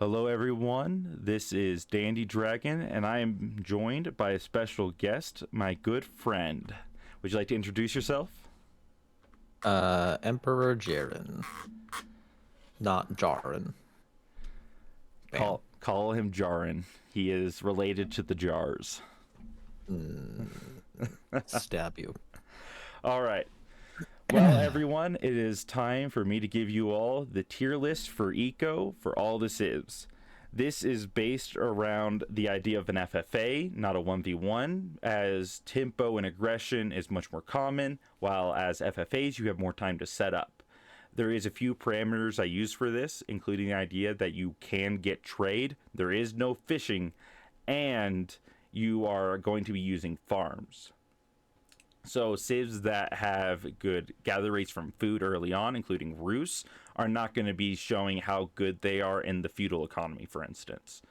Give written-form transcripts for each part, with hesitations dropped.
Hello, everyone. This is Dandy Dragon, and I am joined by a special guest, my good friend. Would you like to introduce yourself? Emperor Jaren, not Jaren. Bam. Call him Jarin. He is related to the Jars. Mm, stab you. All right. Well, everyone, it is time for me to give you all the tier list for Eco for all the civs. This is based around the idea of an FFA, not a 1v1, as tempo and aggression is much more common, while as FFAs you have more time to set up. There is a few parameters I use for this, including the idea that you can get trade, there is no fishing, and you are going to be using farms. So civs that have good gather rates from food early on, including Rus, are not going to be showing how good they are in the feudal economy, for instance.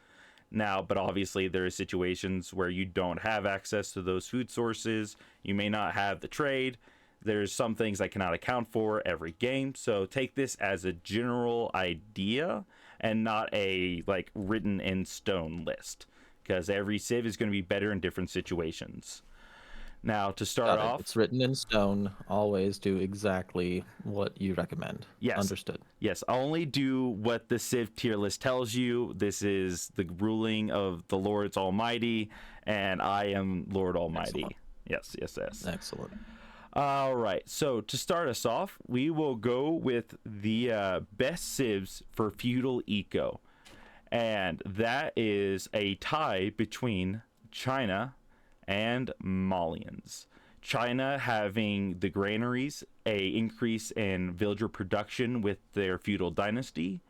Now, but obviously there are situations where you don't have access to those food sources. You may not have the trade. There's some things I cannot account for every game. So take this as a general idea and not a like written in stone list, because every civ is going to be better in different situations. Now, to start Got it. off, It's written in stone. Always do exactly what you recommend. yes, Understood. yes, only do what the Civ tier list tells you. This is the ruling of the Lord's Almighty, and I am Lord Almighty. Excellent. Yes, yes, yes. Excellent. All right, so to start us off, we will go with the best civs for feudal eco, and that is a tie between China and Malians. China having the granaries, a increase in villager production with their feudal dynasty,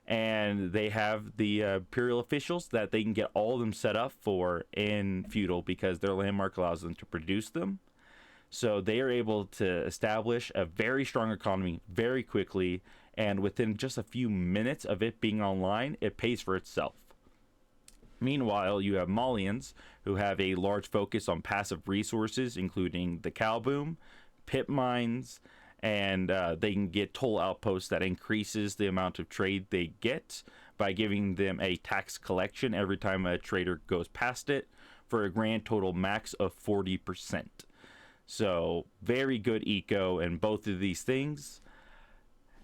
and they have the imperial officials that they can get all of them set up for in feudal because their landmark allows them to produce them. So they are able to establish a very strong economy very quickly, and within just a few minutes of it being online, it pays for itself. Meanwhile, you have Malians who have a large focus on passive resources, including the cow boom, pit mines, and they can get toll outposts that increases the amount of trade they get by giving them a tax collection every time a trader goes past it for a grand total max of 40%. So, very good eco in both of these things,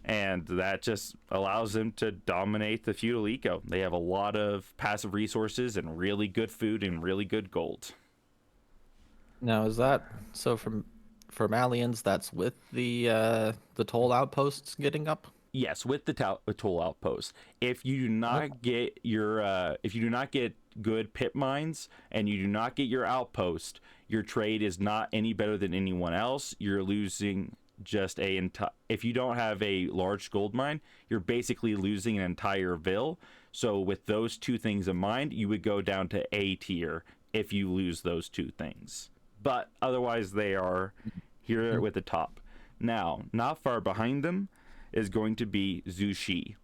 and that just allows them to dominate the feudal eco. They have a lot of passive resources and really good food and really good gold. Now, is that so for Malians? That's with the toll outposts getting up. Yes, with the toll outpost. If you do Okay. not get your if you do not get good pit mines and you do not get your outpost, your trade is not any better than anyone else. You're losing just if you don't have a large gold mine, you're basically losing an entire ville. So with those two things in mind, you would go down to A tier if you lose those two things. But otherwise they are here Mhm. with the top. Now, not far behind them is going to be Zushi.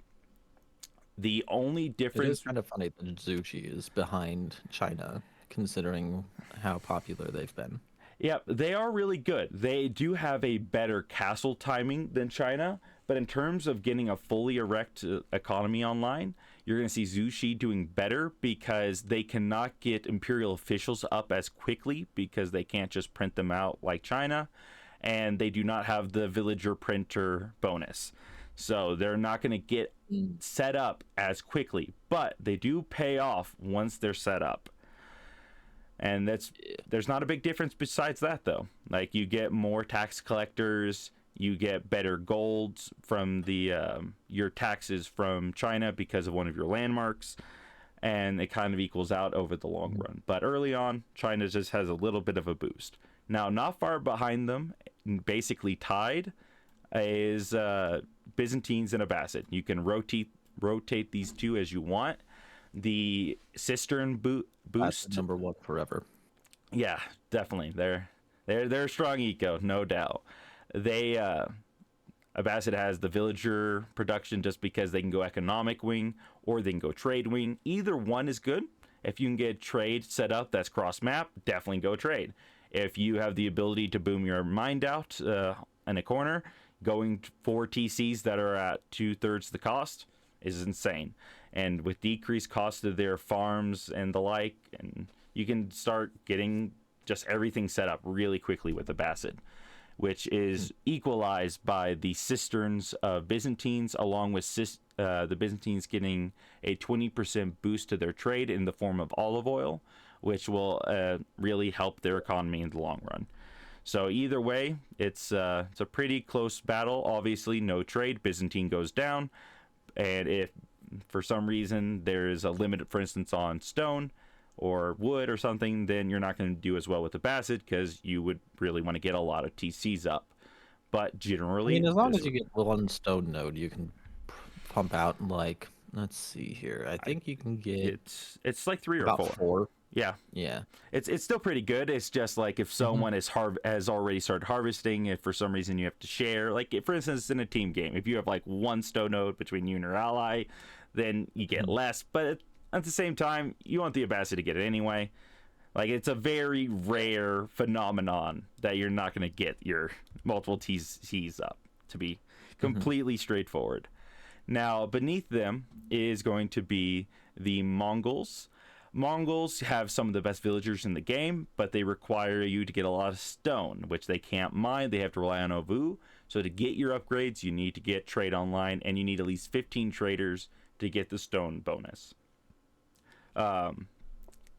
The only It is difference, kind of funny that Zuchi is behind China, considering how popular they've been. yeah, they are really good. They do have a better castle timing than China, but in terms of getting a fully erect economy online, you're going to see Zushi doing better because they cannot get imperial officials up as quickly because they can't just print them out like China, and they do not have the villager printer bonus. So they're not going to get Mm. set up as quickly, but they do pay off once they're set up. And there's not a big difference besides that though. Like you get more tax collectors, you get better golds from the your taxes from China because of one of your landmarks, and it kind of equals out over the long run. But early on, China just has a little bit of a boost. Now, not far behind them, basically tied, is Byzantines and Abbasid. You can rotate these two as you want. The cistern That's the boost, number one forever. yeah, definitely. They're a strong eco, no doubt. They Abbasid has the villager production just because they can go economic wing or they can go trade wing. Either one is good. If you can get trade set up that's cross map, definitely go trade. If you have the ability to boom your mind out in a corner, going for TCs that are at 2/3 the cost, is insane. And with decreased cost of their farms and the like, and you can start getting just everything set up really quickly with Abbasid, which is equalized by the cisterns of Byzantines, along with the Byzantines getting a 20% boost to their trade in the form of olive oil, which will really help their economy in the long run. So either way, it's a pretty close battle. Obviously, no trade. Byzantine goes down, and if for some reason there is a limit, for instance, on stone or wood or something, then you're not going to do as well with the Abbasid because you would really want to get a lot of TCs up. But I generally, mean, as long as you get one stone node, you can pump out like, let's see here. I think you can get it's like 3 or about 4. 4. Yeah, Yeah. it's still pretty good. It's just like if someone has already started harvesting, if for some reason you have to share, like for instance in a team game, if you have like one stone node between you and your ally, then you get less. But at the same time, you want the Abbasid to get it anyway. Like it's a very rare phenomenon that you're not going to get your multiple TCs up, to be completely straightforward. Now beneath them is going to be the Mongols. Mongols have some of the best villagers in the game, but they require you to get a lot of stone, which they can't mine. They have to rely on Ovu. So to get your upgrades, you need to get trade online, and you need at least 15 traders to get the stone bonus.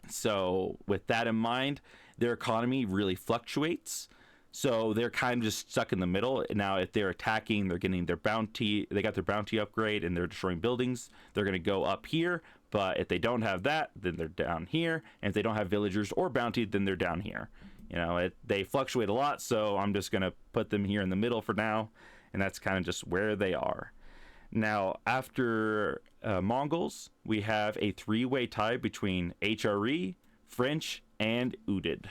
So with that in mind, their economy really fluctuates. So they're kind of just stuck in the middle. Now, if they're attacking, they're getting their bounty. They got their bounty upgrade, and they're destroying buildings. They're going to go up here. But if they don't have that, then they're down here. And if they don't have villagers or bounty, then they're down here. You know, they fluctuate a lot. So I'm just going to put them here in the middle for now. And that's kind of just where they are. Now, after Mongols, we have a 3-way tie between HRE, French, and Udid.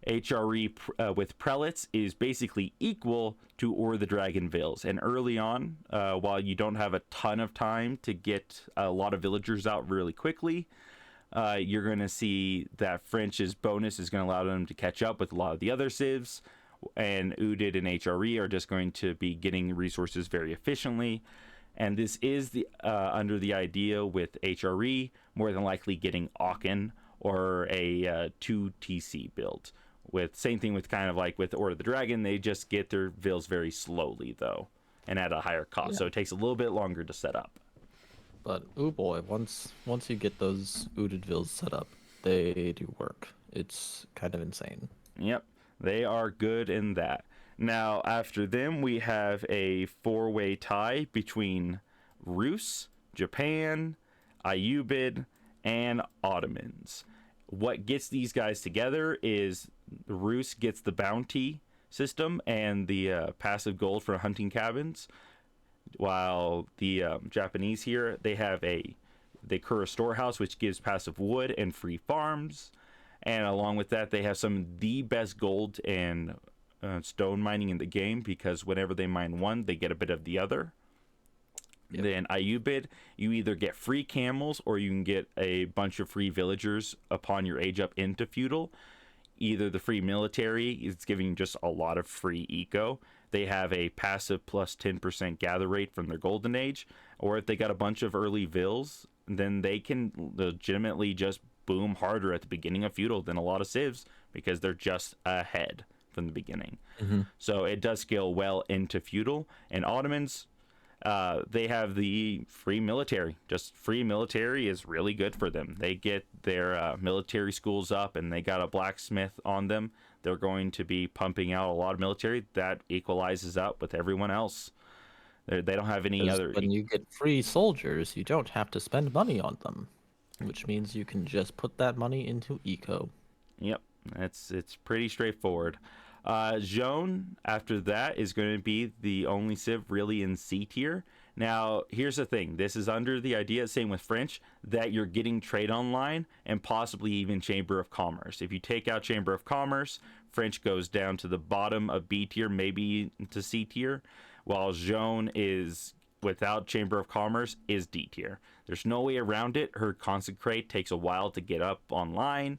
HRE with prelates is basically equal to Or the Dragonvilles. And early on, while you don't have a ton of time to get a lot of villagers out really quickly, you're going to see that French's bonus is going to allow them to catch up with a lot of the other civs. And Udid and HRE are just going to be getting resources very efficiently. And this is the under the idea with HRE, more than likely getting Aachen or a 2 TC build. With same thing with kind of like with Order of the Dragon, they just get their vills very slowly though, and at a higher cost. So it takes a little bit longer to set up. But oh boy, once you get those Udid vills set up, they do work. It's kind of insane. Yep, they are good in that. Now after them, we have a 4-way tie between Rus, Japan, Ayyubid, and Ottomans. What gets these guys together is Rus gets the bounty system and the passive gold for hunting cabins, while the Japanese here, they have the Kura storehouse, which gives passive wood and free farms, and along with that they have some of the best gold and stone mining in the game, because whenever they mine one, they get a bit of the other. Yep. Then Ayyubid, you either get free camels or you can get a bunch of free villagers upon your age up into feudal. Either the free military is giving just a lot of free eco. They have a passive plus 10% gather rate from their golden age. Or if they got a bunch of early vills, then they can legitimately just boom harder at the beginning of feudal than a lot of civs, because they're just ahead from the beginning. So it does scale well into feudal. And Ottomans, they have the free military. Just free military is really good for them. They get their military schools up, and they got a blacksmith on them. They're going to be pumping out a lot of military that equalizes out with everyone else. They don't have any other. When you get free soldiers, you don't have to spend money on them, which means you can just put that money into eco. Yep, it's pretty straightforward. Joan, after that, is going to be the only civ really in C tier. Now, here's the thing. This is under the idea, same with French, that you're getting trade online and possibly even Chamber of Commerce. If you take out Chamber of Commerce, French goes down to the bottom of B tier, maybe to C tier, while Joan is, without Chamber of Commerce, is D tier. There's no way around it. Her Consecrate takes a while to get up online,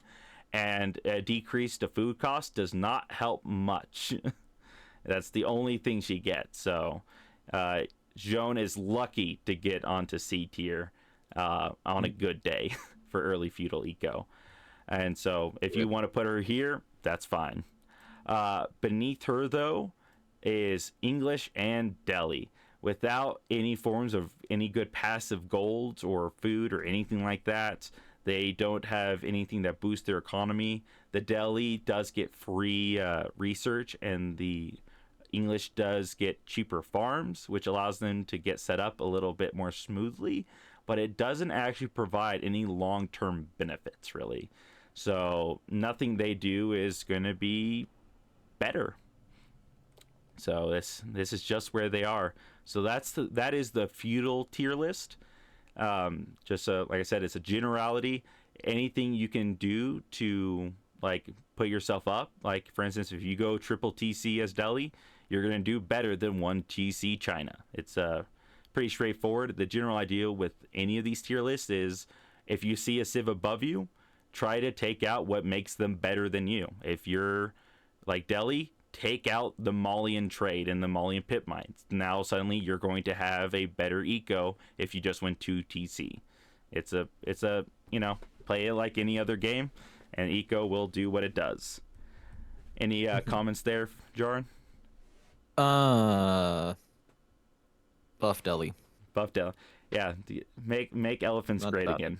and a decrease to food cost does not help much. That's the only thing she gets. So Joan is lucky to get onto C tier on a good day for early feudal eco. And so if you want to put her here, that's fine. Beneath her, though, is English and Delhi. Without any forms of any good passive golds or food or anything like that, they don't have anything that boosts their economy. The Delhi does get free research, and the English does get cheaper farms, which allows them to get set up a little bit more smoothly, but it doesn't actually provide any long-term benefits, really. So nothing they do is going to be better. So this is just where they are. So that is the feudal tier list. Just like I said, it's a generality. Anything you can do to like put yourself up, like for instance, if you go triple TC as Delhi, you're going to do better than 1 TC China. It's pretty straightforward. The general idea with any of these tier lists is if you see a civ above you, try to take out what makes them better than you. If you're like Delhi, take out the Malian trade and the Malian pit mines. Now suddenly you're going to have a better eco if you just went 2 TC. It's a play it like any other game, and eco will do what it does. Any comments there, Jaron? Buff Delhi. Buff Delhi. Yeah, make elephants Not great that. again.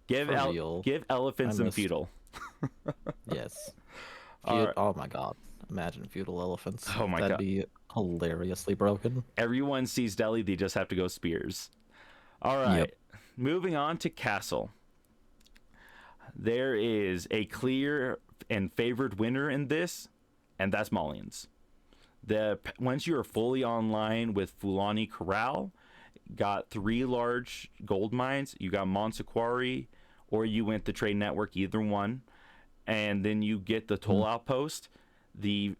Give real. elephants some feudal. Yes. All right. Oh my god. Imagine feudal elephants. Oh my That'd God. be hilariously broken. Everyone sees Delhi, they just have to go spears. All right. Yep. Moving on to castle. There is a clear and favored winner in this, and that's Malians. Once you are fully online with Fulani Corral, got 3 large gold mines, you got Monsequari, or you went the trade network, either one, and then you get the toll outpost. You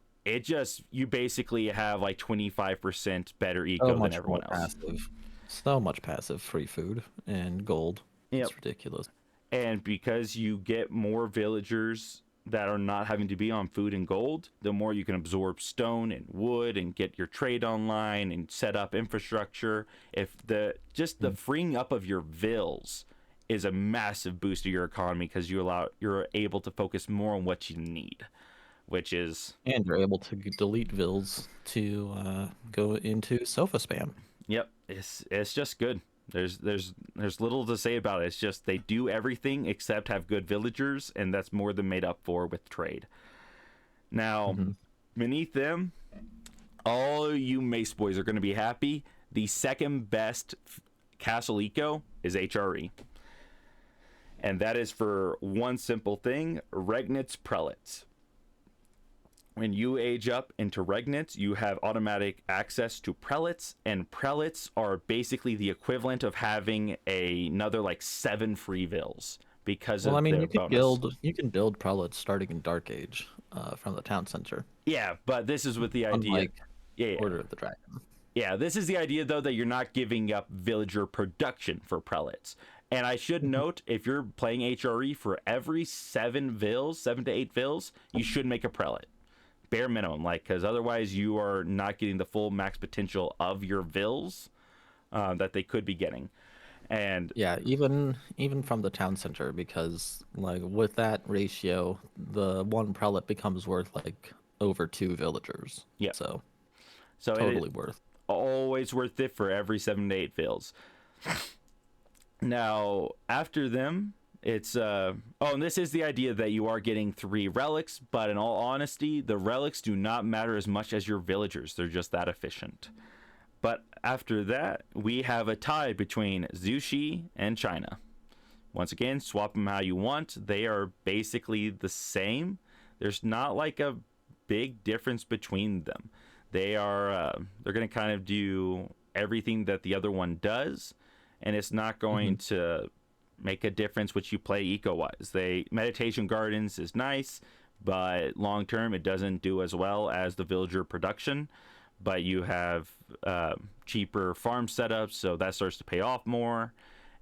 basically have like 25% better eco than everyone else. Passive. So much passive free food and gold. Yep. It's ridiculous. And because you get more villagers that are not having to be on food and gold, the more you can absorb stone and wood and get your trade online and set up infrastructure. If the freeing up of your vills is a massive boost to your economy, because you're able to focus more on what you need, which is, And you're able to delete vills to go into sofa spam. yep, it's just good. There's little to say about it. It's just they do everything except have good villagers, and that's more than made up for with trade. Now, beneath them, all you mace boys are going to be happy. The second best castle eco is HRE. And that is for one simple thing, Regnitz Prelates. When you age up into Regnitz, you have automatic access to Prelates, and Prelates are basically the equivalent of having another like 7 free vills because of their you can build Prelates starting in Dark Age from the town center. Yeah, but this is with the idea. Unlike Yeah. Order of the Dragon. Yeah, this is the idea, though, that you're not giving up villager production for prelates. And I should note, if you're playing HRE, for every 7 to 8 vills, you should make a prelate. Bare minimum, because otherwise you are not getting the full max potential of your vills that they could be getting. And yeah, even from the town center, because like with that ratio, the 1 prelate becomes worth like over 2 villagers. Yeah. So totally worth. Always worth it for every 7 to 8 vills. Now, after them, it's and this is the idea that you are getting 3 relics, but in all honesty, the relics do not matter as much as your villagers. They're just that efficient. But after that, we have a tie between Zushi and China. Once again, swap them how you want. They are basically the same. There's not like a big difference between them. They're going to kind of do everything that the other one does, and it's not going to make a difference which you play eco-wise. Meditation Gardens is nice, but long term it doesn't do as well as the villager production. But you have cheaper farm setups, so that starts to pay off more,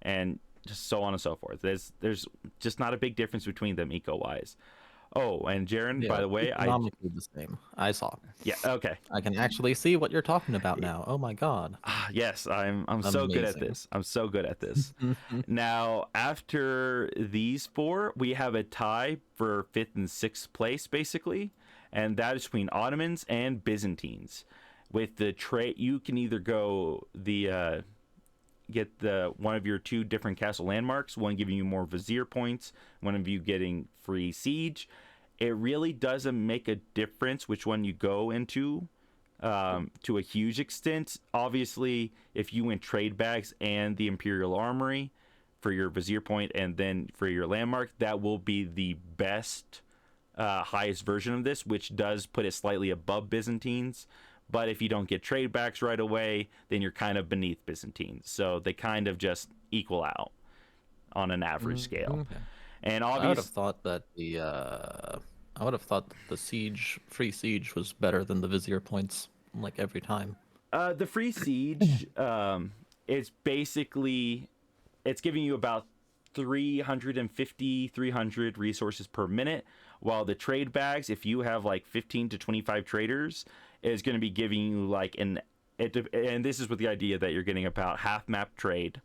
and just so on and so forth. There's just not a big difference between them eco-wise. Oh, and Jaren, Yeah, by the way, economically the same. I saw. yeah, okay. I can actually see what you're talking about now. Oh my god. Yes, I'm so good at Amazing. this. I'm so good at this. Now, after these four, we have a tie for fifth and sixth place, basically, and that is between Ottomans and Byzantines. With the trade, you can either go the get the one of your two different castle landmarks, one giving you more vizier points, one of you getting free siege. It really doesn't make a difference which one you go into, to a huge extent. Obviously, if you win trade bags and the Imperial Armory for your vizier point and then for your landmark, that will be the best, highest version of this, which does put it slightly above Byzantines. But if you don't get trade backs right away, then you're kind of beneath Byzantines. So they kind of just equal out on an average scale. Okay. And I would have obviously, thought that I would have thought that the free siege was better than the vizier points, like every time. the free siege, is basically, it's giving you about 350 300 resources per minute, while the trade bags, if you have like 15 to 25 traders, is going to be giving you like and this is with the idea that you're getting about half map trade.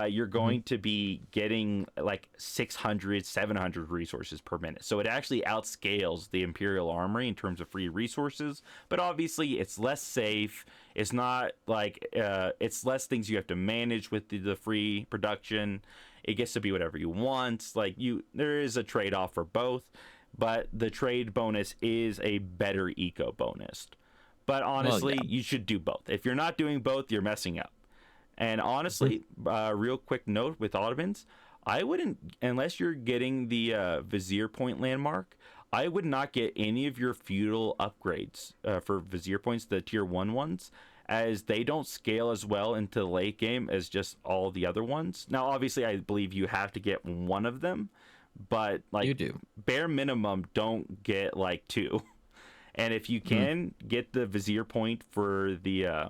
You're going to be getting like 600 700 resources per minute, so it actually outscales the Imperial Armory in terms of free resources. But obviously it's less safe. It's not like, it's less things you have to manage with the free production. It gets to be whatever you want. Like, there is a trade-off for both, but the trade bonus is a better eco bonus. But Well, honestly, yeah. you should do both. If you're not doing both, you're messing up. And honestly, real quick note with Ottomans, I wouldn't, unless you're getting the Vizier Point landmark, I would not get any of your feudal upgrades for Vizier Points, the tier 1 ones, as they don't scale as well into the late game as just all the other ones. Now, obviously, I believe you have to get one of them, but You like, do. bare minimum, don't get like two. And if you can get the Vizier Point for the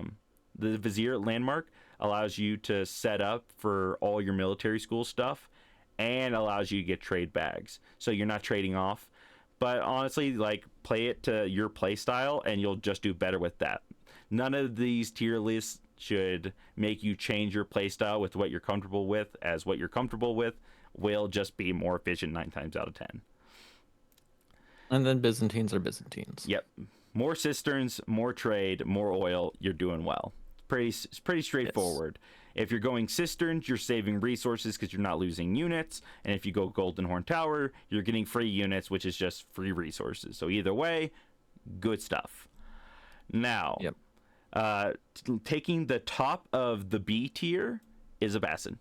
Vizier landmark, allows you to set up for all your military school stuff and allows you to get trade bags, so you're not trading off. But honestly, like, play it to your play style and you'll just do better with that. None of these tier lists should make you change your play style with what you're comfortable with, as what you're comfortable with will just be more efficient 9 times out of 10. And then Byzantines are Byzantines. Yep, more cisterns, more trade, more oil, you're doing well. It's pretty straightforward. Yes. If you're going cisterns, you're saving resources because you're not losing units. And if you go Golden Horn Tower, you're getting free units, which is just free resources. So either way, good stuff. Now, Yep. Taking the top of the B tier is Abbasid.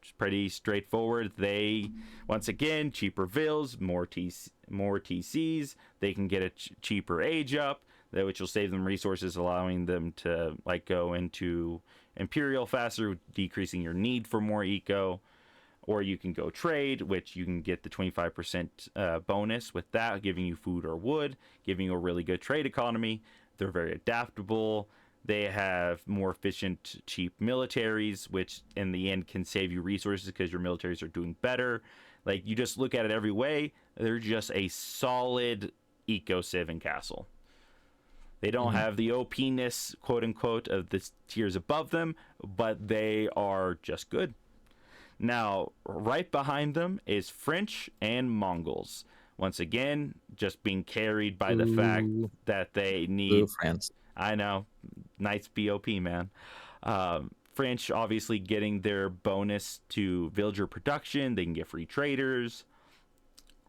It's pretty straightforward. They, once again, cheaper vills, more TCs. They can get a cheaper age up, which will save them resources, allowing them to like go into Imperial faster, decreasing your need for more eco. Or you can go trade, which you can get the 25% bonus with that, giving you food or wood, giving you a really good trade economy. They're very adaptable. They have more efficient, cheap militaries, which in the end can save you resources because your militaries are doing better. Like, you just look at it every way, they're just a solid eco civ and castle. They don't have the OP-ness, quote unquote, of the tiers above them, but they are just good. Now, right behind them is French and Mongols. Once again, just being carried by the fact that they need... France. I know. Nice BOP, man. French obviously getting their bonus to villager production. They can get free traders.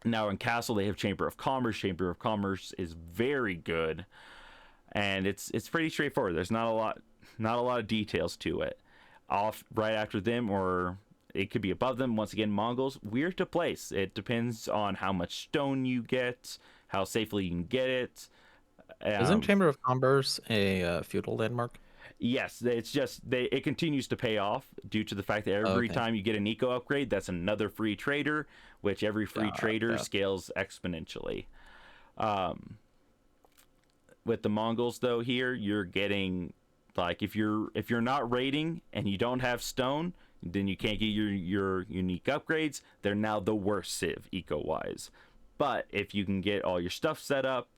Now in Castle, they have Chamber of Commerce. Chamber of Commerce is very good. And it's pretty straightforward. There's not a lot of details to it. Off right after them, or it could be above them. Once again, Mongols, weird to place. It depends on how much stone you get, how safely you can get it. Isn't Chamber of Commerce a feudal landmark? Yes, it's just it continues to pay off due to the fact that every time you get an eco upgrade, that's another free trader, which every free trader scales exponentially. With the Mongols though, here you're getting, like, if you're not raiding and you don't have stone, then you can't get your unique upgrades. They're now the worst civ eco wise. But if you can get all your stuff set up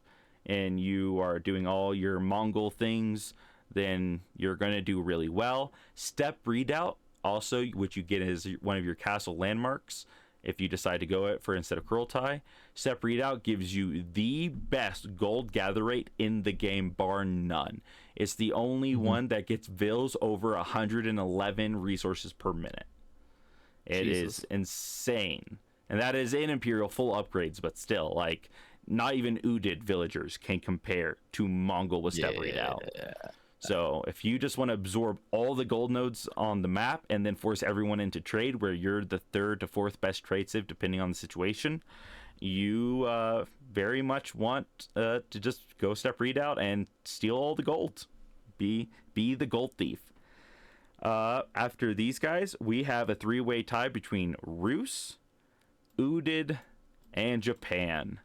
and you are doing all your Mongol things, then you're going to do really well. Step Redoubt, also, which you get as one of your castle landmarks, if you decide to go it for instead of Kurultai. Step Redoubt gives you the best gold gather rate in the game, bar none. It's the only one that gets vills over 111 resources per minute. It is insane. And that is in Imperial full upgrades, but still, like, not even Udid villagers can compare to Mongol with Step Redoubt. So if you just want to absorb all the gold nodes on the map and then force everyone into trade where you're the third to fourth best trade civ, depending on the situation, you very much want to just go Step Redoubt and steal all the gold. Be the gold thief. After these guys, we have a three-way tie between Rus, Udid, and Japan.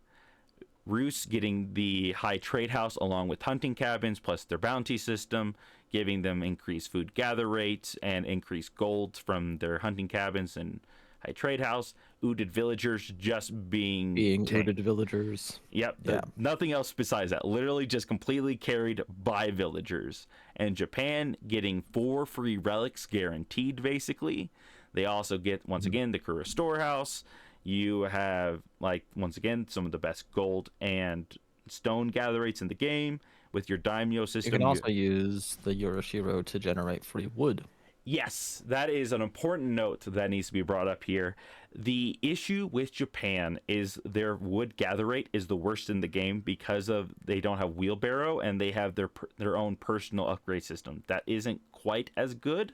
Rus getting the high trade house along with hunting cabins plus their bounty system, giving them increased food gather rates and increased gold from their hunting cabins and high trade house. Udid villagers just being Udid villagers. Yep. Nothing else besides that. Literally just completely carried by villagers. And Japan getting 4 free relics guaranteed, basically. They also get, once again, the Kura storehouse. You have, like, once again, some of the best gold and stone gather rates in the game with your daimyo system. You can also use the Yoroshiro to generate free wood. Yes, that is an important note that needs to be brought up here. The issue with Japan is their wood gather rate is the worst in the game because of they don't have wheelbarrow and they have their own personal upgrade system. That isn't quite as good,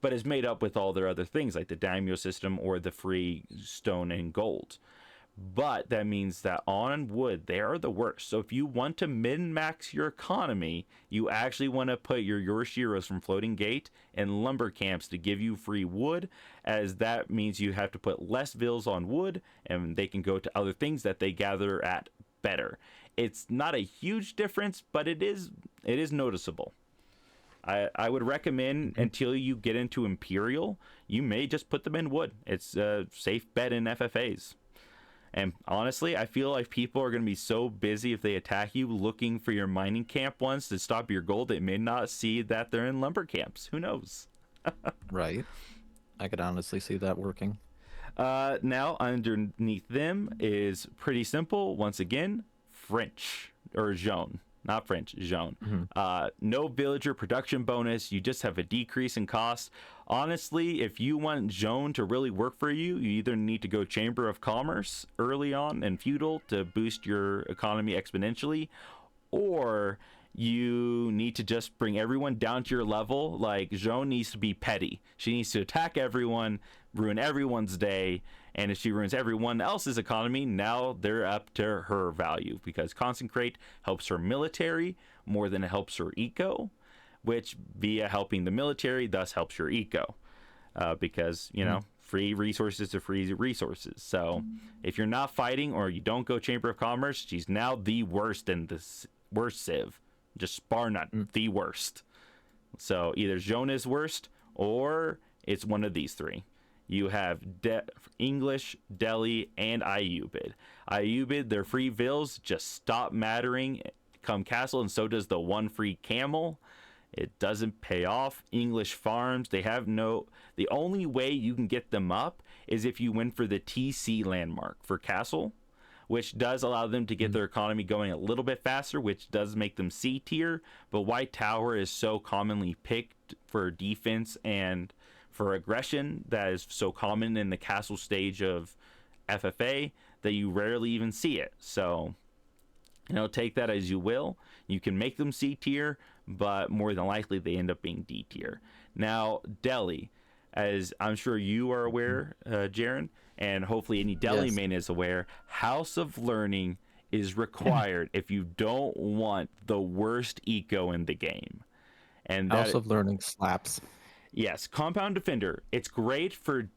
but is made up with all their other things like the daimyo system or the free stone and gold. But that means that on wood, they are the worst. So if you want to min-max your economy, you actually want to put your Yoroshiros from Floating Gate in lumber camps to give you free wood, as that means you have to put less vills on wood, and they can go to other things that they gather at better. It's not a huge difference, but it is noticeable. I would recommend until you get into Imperial, you may just put them in wood. It's a safe bet in FFAs. And honestly, I feel like people are going to be so busy if they attack you looking for your mining camp ones to stop your gold, they may not see that they're in lumber camps. Who knows? Right. I could honestly see that working. Now, underneath them is pretty simple. Once again, French, or Jaune. Not French, Jaune. No villager production bonus. You just have a decrease in cost. Honestly, if you want Jaune to really work for you, you either need to go Chamber of Commerce early on in Feudal to boost your economy exponentially, or you need to just bring everyone down to your level. Like, Jaune needs to be petty. She needs to attack everyone, ruin everyone's day, and if she ruins everyone else's economy, now they're up to her value, because Consecrate helps her military more than it helps her eco, which via helping the military thus helps your eco, because, you know, free resources are free resources. So if you're not fighting or you don't go Chamber of Commerce, she's now the worst in this worst civ. Just bar none, the worst. So either Jaune is worst or it's one of these three. You have English, Delhi, and Ayubid. Ayubid, their free vills just stop mattering come castle, and so does the one free camel. It doesn't pay off. English farms, they have no... The only way you can get them up is if you win for the TC landmark for castle, which does allow them to get their economy going a little bit faster, which does make them C tier. But White Tower is so commonly picked for defense and for aggression that is so common in the castle stage of FFA that you rarely even see it. So, you know, take that as you will. You can make them C tier, but more than likely they end up being D tier. Now, Delhi, as I'm sure you are aware, Jaren, and hopefully any Delhi main is aware, House of Learning is required if you don't want the worst eco in the game. And House of Learning slaps. Yes, Compound Defender. It's great for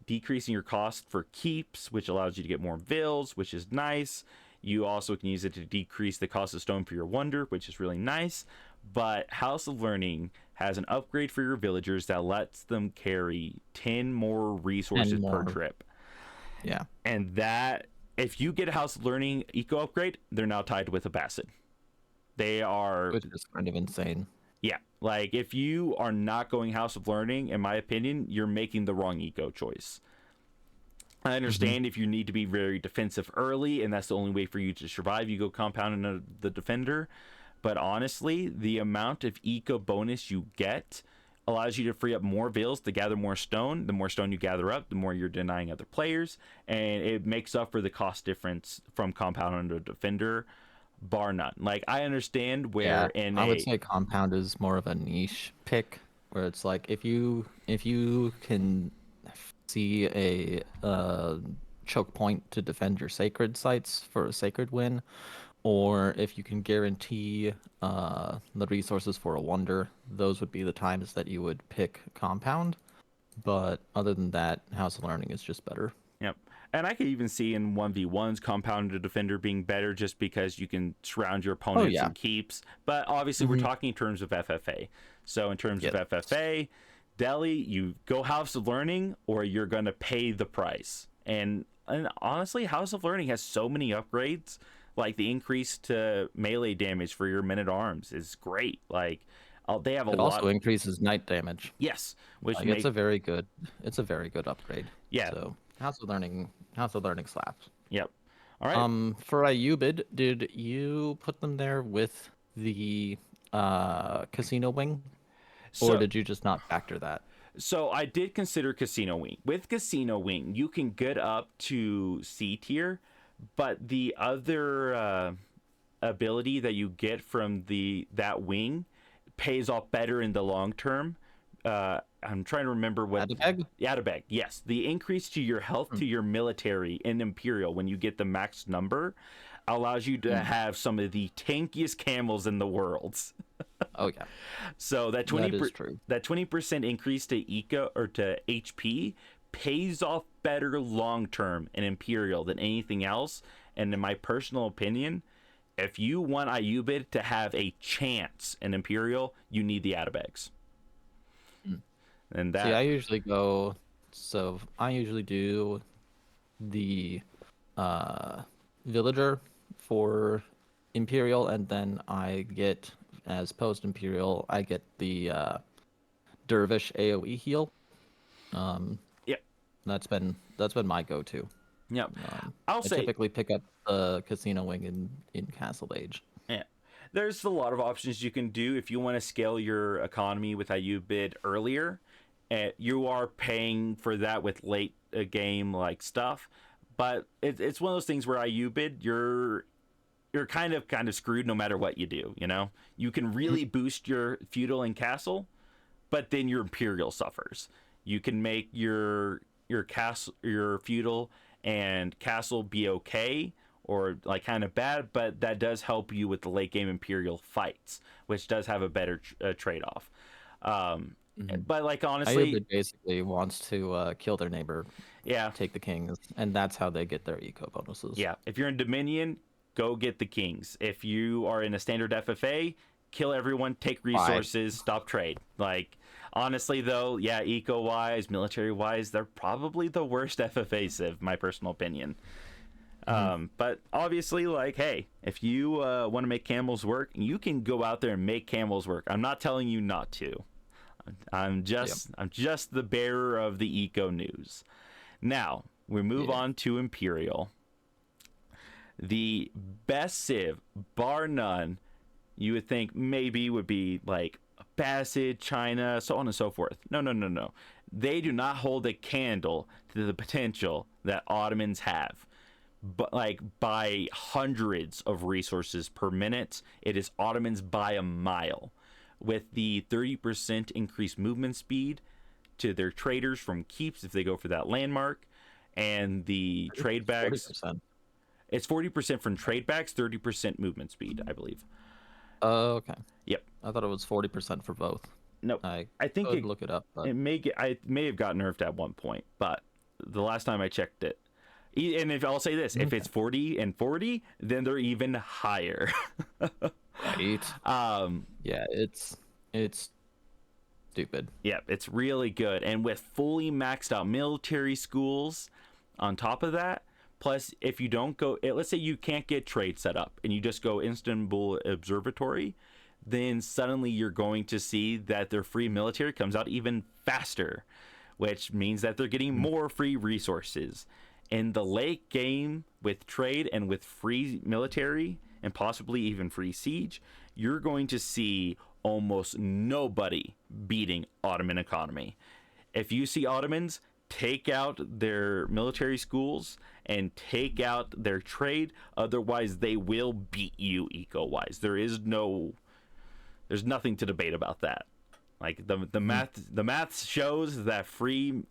decreasing your cost for keeps, which allows you to get more vills, which is nice. You also can use it to decrease the cost of stone for your wonder, which is really nice. But House of Learning has an upgrade for your villagers that lets them carry 10 more resources per trip. Yeah. And that if you get a House of Learning eco upgrade, they're now tied with a Basset. They are, Which is kind of insane. yeah. Like if you are not going House of Learning, in my opinion, you're making the wrong eco choice. I understand if you need to be very defensive early, and that's the only way for you to survive, you go compound in the defender. But honestly, the amount of eco bonus you get allows you to free up more vills to gather more stone. The more stone you gather up, the more you're denying other players, and it makes up for the cost difference from compound under defender, bar none. Like I understand where I would say compound is more of a niche pick, where it's like if you can see a choke point to defend your sacred sites for a sacred win, or if you can guarantee the resources for a wonder, those would be the times that you would pick compound. But other than that, House of Learning is just better. Yep. And I could even see in 1v1s compounded defender being better just because you can surround your opponents and keeps. But obviously we're talking in terms of FFA. So in terms of FFA, Delhi, you go House of Learning or you're going to pay the price. And honestly, House of Learning has so many upgrades. Like the increase to melee damage for your men-at-arms is great. Like they have a lot. It also increases night damage. Yes, which it's a very good upgrade. Yeah. So House of Learning slaps. Yep. All right. For Ayubid, did you put them there with the casino wing, or did you just not factor that? So I did consider Casino Wing. With Casino Wing, you can get up to C tier, but the other ability that you get from that wing pays off better in the long term. I'm trying to remember what. Adabeg, yes. The increase to your health to your military in Imperial when you get the max number allows you to have some of the tankiest camels in the world. Oh yeah. So that 20% increase to eco or to HP pays off better long term in Imperial than anything else. And in my personal opinion, if you want Ayubid to have a chance in Imperial, you need the Adabegs. And that. See, I usually do the villager for Imperial, and then I get, as post Imperial, I get the Dervish AoE heal. Yep. That's been my go-to. Yep. I typically pick up the casino wing in Castle Age. Yeah. There's a lot of options you can do if you want to scale your economy with Ayubid earlier. You are paying for that with late game like stuff, but it's one of those things where Ayubid, you're kind of screwed no matter what you do. You know, you can really boost your feudal and castle, but then your Imperial suffers. You can make your castle, your feudal and castle be okay or like kind of bad, but that does help you with the late game Imperial fights, which does have a better trade-off. But like honestly, Ayubid basically wants to kill their neighbor, take the kings, and that's how they get their eco bonuses. Yeah, if you're in Dominion, go get the kings. If you are in a standard FFA, kill everyone, take resources, stop trade. Like honestly though, yeah, eco wise, military wise, they're probably the worst FFA civ, my personal opinion. But obviously, like, hey, if you want to make camels work, you can go out there and make camels work. I'm not telling you not to. I'm just the bearer of the eco news. Now we move on to Imperial. The best civ, bar none, you would think maybe would be like Basset, China, so on and so forth. No. They do not hold a candle to the potential that Ottomans have. But like by hundreds of resources per minute, it is Ottomans by a mile. With the 30% increased movement speed to their traders from keeps if they go for that landmark, and the trade bags. 40%. It's 40% from trade bags, 30% movement speed, I believe. Oh, okay. Yep. I thought it was 40% for both. No, I think could look it up. But... It may have got nerfed at one point, but the last time I checked it, and if I'll say this, if it's 40 and 40, then they're even higher. Right. Yeah, it's stupid. Yeah, it's really good, and with fully maxed out military schools on top of that, Plus, if you don't go, let's say you can't get trade set up and you just go Istanbul Observatory, then suddenly you're going to see that their free military comes out even faster, which means that they're getting more free resources. In the late game, with trade and with free military and possibly even free siege, you're going to see almost nobody beating Ottoman economy. If you see Ottomans take out their military schools and take out their trade, otherwise they will beat you eco-wise. There's nothing to debate about that. Like the math shows that free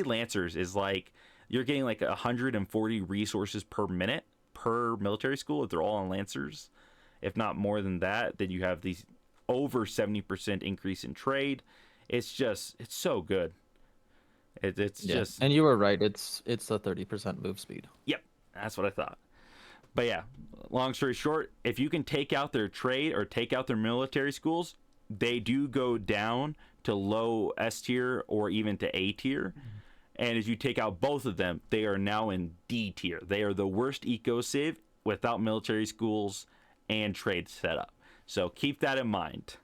lancers is like you're getting like 140 resources per minute per military school if they're all on lancers. If not more than that, then you have these over 70% increase in trade. It's so good. It's just, and you were right. It's a 30% move speed. yep, that's what I thought. But yeah, long story short, if you can take out their trade or take out their military schools, they do go down to low S tier or even to A tier. And if you take out both of them, they are now in D tier. They are the worst eco civ without military schools and trade setup. So keep that in mind.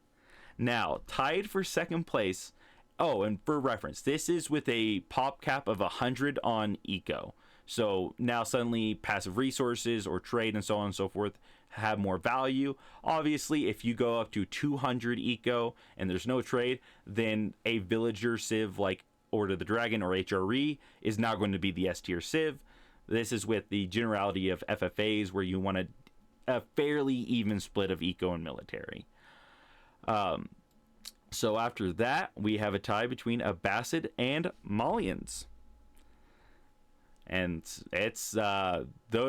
Now, tied for second place. Oh, and for reference, this is with a pop cap of 100 on eco. So now suddenly passive resources or trade and so on and so forth have more value. Obviously, if you go up to 200 eco and there's no trade, then a villager civ like Order of the Dragon or HRE is now going to be the S tier civ. This is with the generality of FFAs where you want a fairly even split of eco and military. So after that, we have a tie between Abbasid and Malians. And it's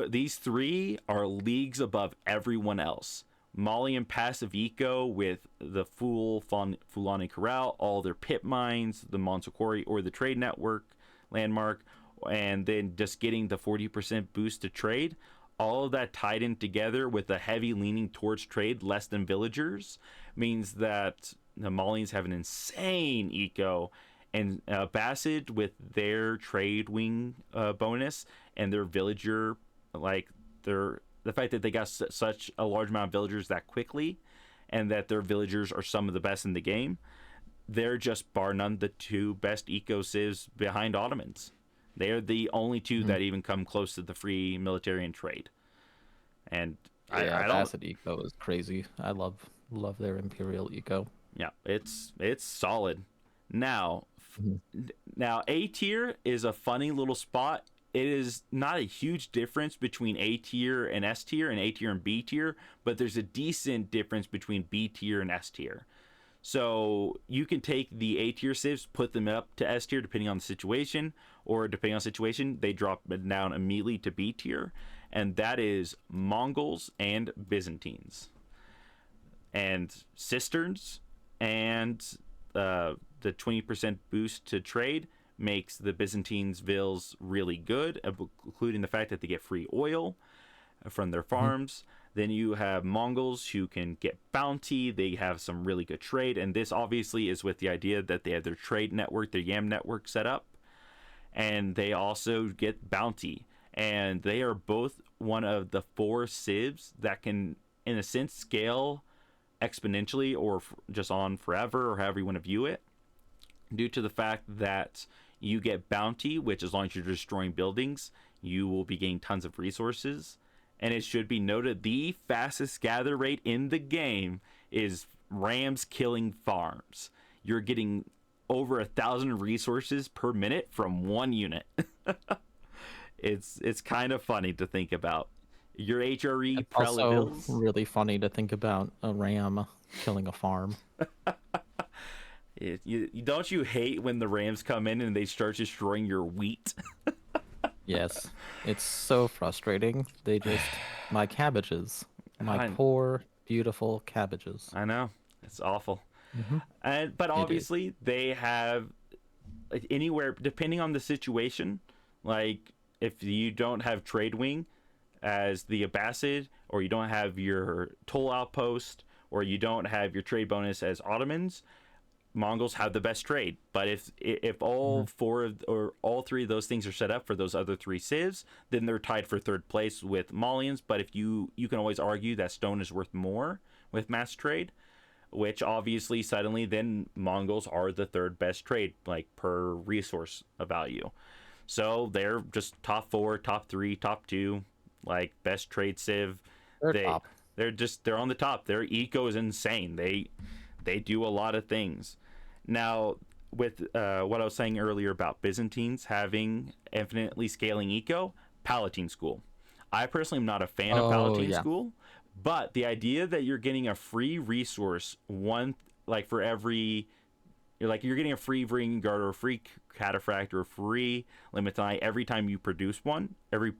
these three are leagues above everyone else. Malian passive eco with the Fulani Corral, all their pit mines, the Montecore or the trade network landmark, and then just getting the 40% boost to trade. All of that tied in together with a heavy leaning towards trade, less than villagers, means that the Malians have an insane eco. And Abbasid with their trade wing bonus and their villager, like the fact that they got such a large amount of villagers that quickly, and that their villagers are some of the best in the game, they're just bar none the two best eco civs behind Ottomans. They're the only two that even come close to the free military and trade. And Yeah, I don't. Acid Eco is crazy. I love their Imperial Eco. Yeah, it's solid. Now, Mhm. now A tier is a funny little spot. It is not a huge difference between A tier and S tier and A tier and B tier, but there's a decent difference between B tier and S tier. So you can take the A tier civs, put them up to S tier depending on the situation, or depending on the situation, they drop it down immediately to B tier, and that is Mongols and Byzantines. And cisterns and the 20% boost to trade makes the Byzantines vills really good, including the fact that they get free oil from their farms. Then you have Mongols who can get bounty. They have some really good trade. And this obviously is with the idea that they have their trade network, their YAM network set up. And they also get bounty. And they are both one of the 4 civs that can, in a sense, scale exponentially or just on forever, or however you want to view it, due to the fact that you get bounty, which as long as you're destroying buildings, you will be getting tons of resources. And it should be noted, the fastest gather rate in the game is rams killing farms. You're getting over 1,000 resources per minute from one unit. It's kind of funny to think about. Your HRE It's also Prelavilles. really funny to think about a ram killing a farm. Don't you hate when the rams come in and they start destroying your wheat? Yes, it's so frustrating. They just my cabbages, my I- poor beautiful cabbages. I know, it's awful. Mhm. But obviously they have, like, anywhere depending on the situation. Like if you don't have trade wing as the Abbasid, or you don't have your toll outpost, or you don't have your trade bonus as Ottomans, Mongols have the best trade. But if all four or all three of those things are set up for those other three civs, then they're tied for third place with Malians. But if you can always argue that stone is worth more with mass trade, which obviously suddenly then Mongols are the third best trade, like per resource value. So they're just top 4, top 3, top 2, like best trade civ. They're top. They're on the top. Their eco is insane. They do a lot of things. Now, with what I was saying earlier about Byzantines having infinitely scaling eco, Palatine School. I personally am not a fan of Palatine School, but the idea that you're getting a free resource for every, you're getting a free Ring Guard or a free Cataphract or a free Limithai every time you produce one. Every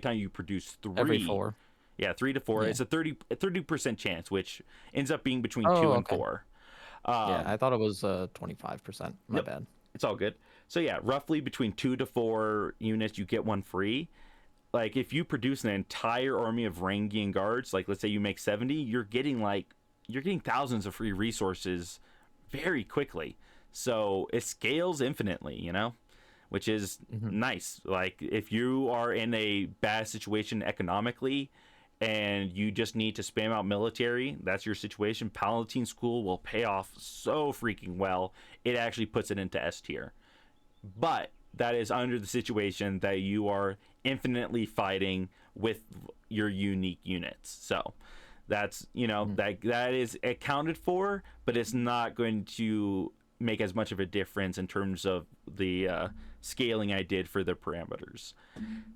time you produce 3. Every 4. Yeah, 3 to 4. Yeah. It's a 30% chance, which ends up being between 2 and 4. Yeah, I thought it was 25%. My bad. It's all good. So yeah, roughly between 2 to 4 units, you get one free. Like if you produce an entire army of Rangian guards, like let's say you make 70, you're getting thousands of free resources very quickly. So it scales infinitely, which is nice. Like if you are in a bad situation economically and you just need to spam out military, that's your situation, Palatine School will pay off so freaking well. It actually puts it into S tier. But that is under the situation that you are infinitely fighting with your unique units. So that's, that is accounted for, but it's not going to make as much of a difference in terms of the scaling I did for the parameters.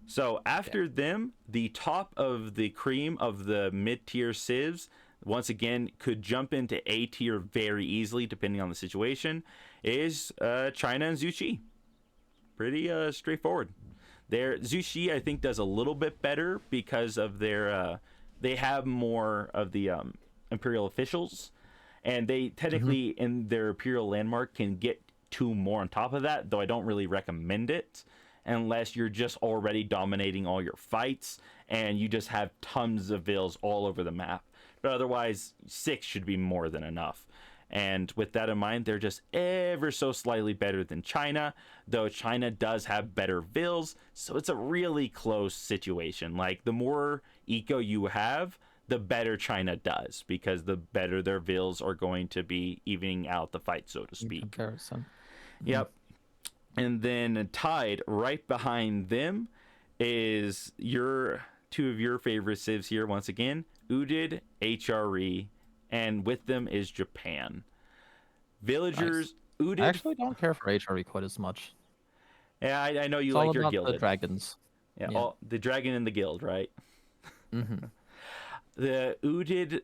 So after them, the top of the cream of the mid-tier civs, once again, could jump into A tier very easily depending on the situation, is China and Zuchi. Pretty straightforward. Their Zuchi, I think, does a little bit better because of their they have more of the Imperial officials, and they technically in their Imperial landmark can get 2 more on top of that, though I don't really recommend it unless you're just already dominating all your fights and you just have tons of vills all over the map. But otherwise, 6 should be more than enough. And with that in mind, they're just ever so slightly better than China, though China does have better vills, so it's a really close situation. Like, the more eco you have, the better China does, because the better their vills are going to be evening out the fight, so to speak. In comparison. Yep. And then tied right behind them is 2 of your favorite civs here once again, Udid, HRE, and with them is Japan. Villagers, nice. Udid. I actually don't care for HRE quite as much. Yeah, I know you it's like all your about gilded. The dragons. Yeah, the dragon and the guild, right? The Udid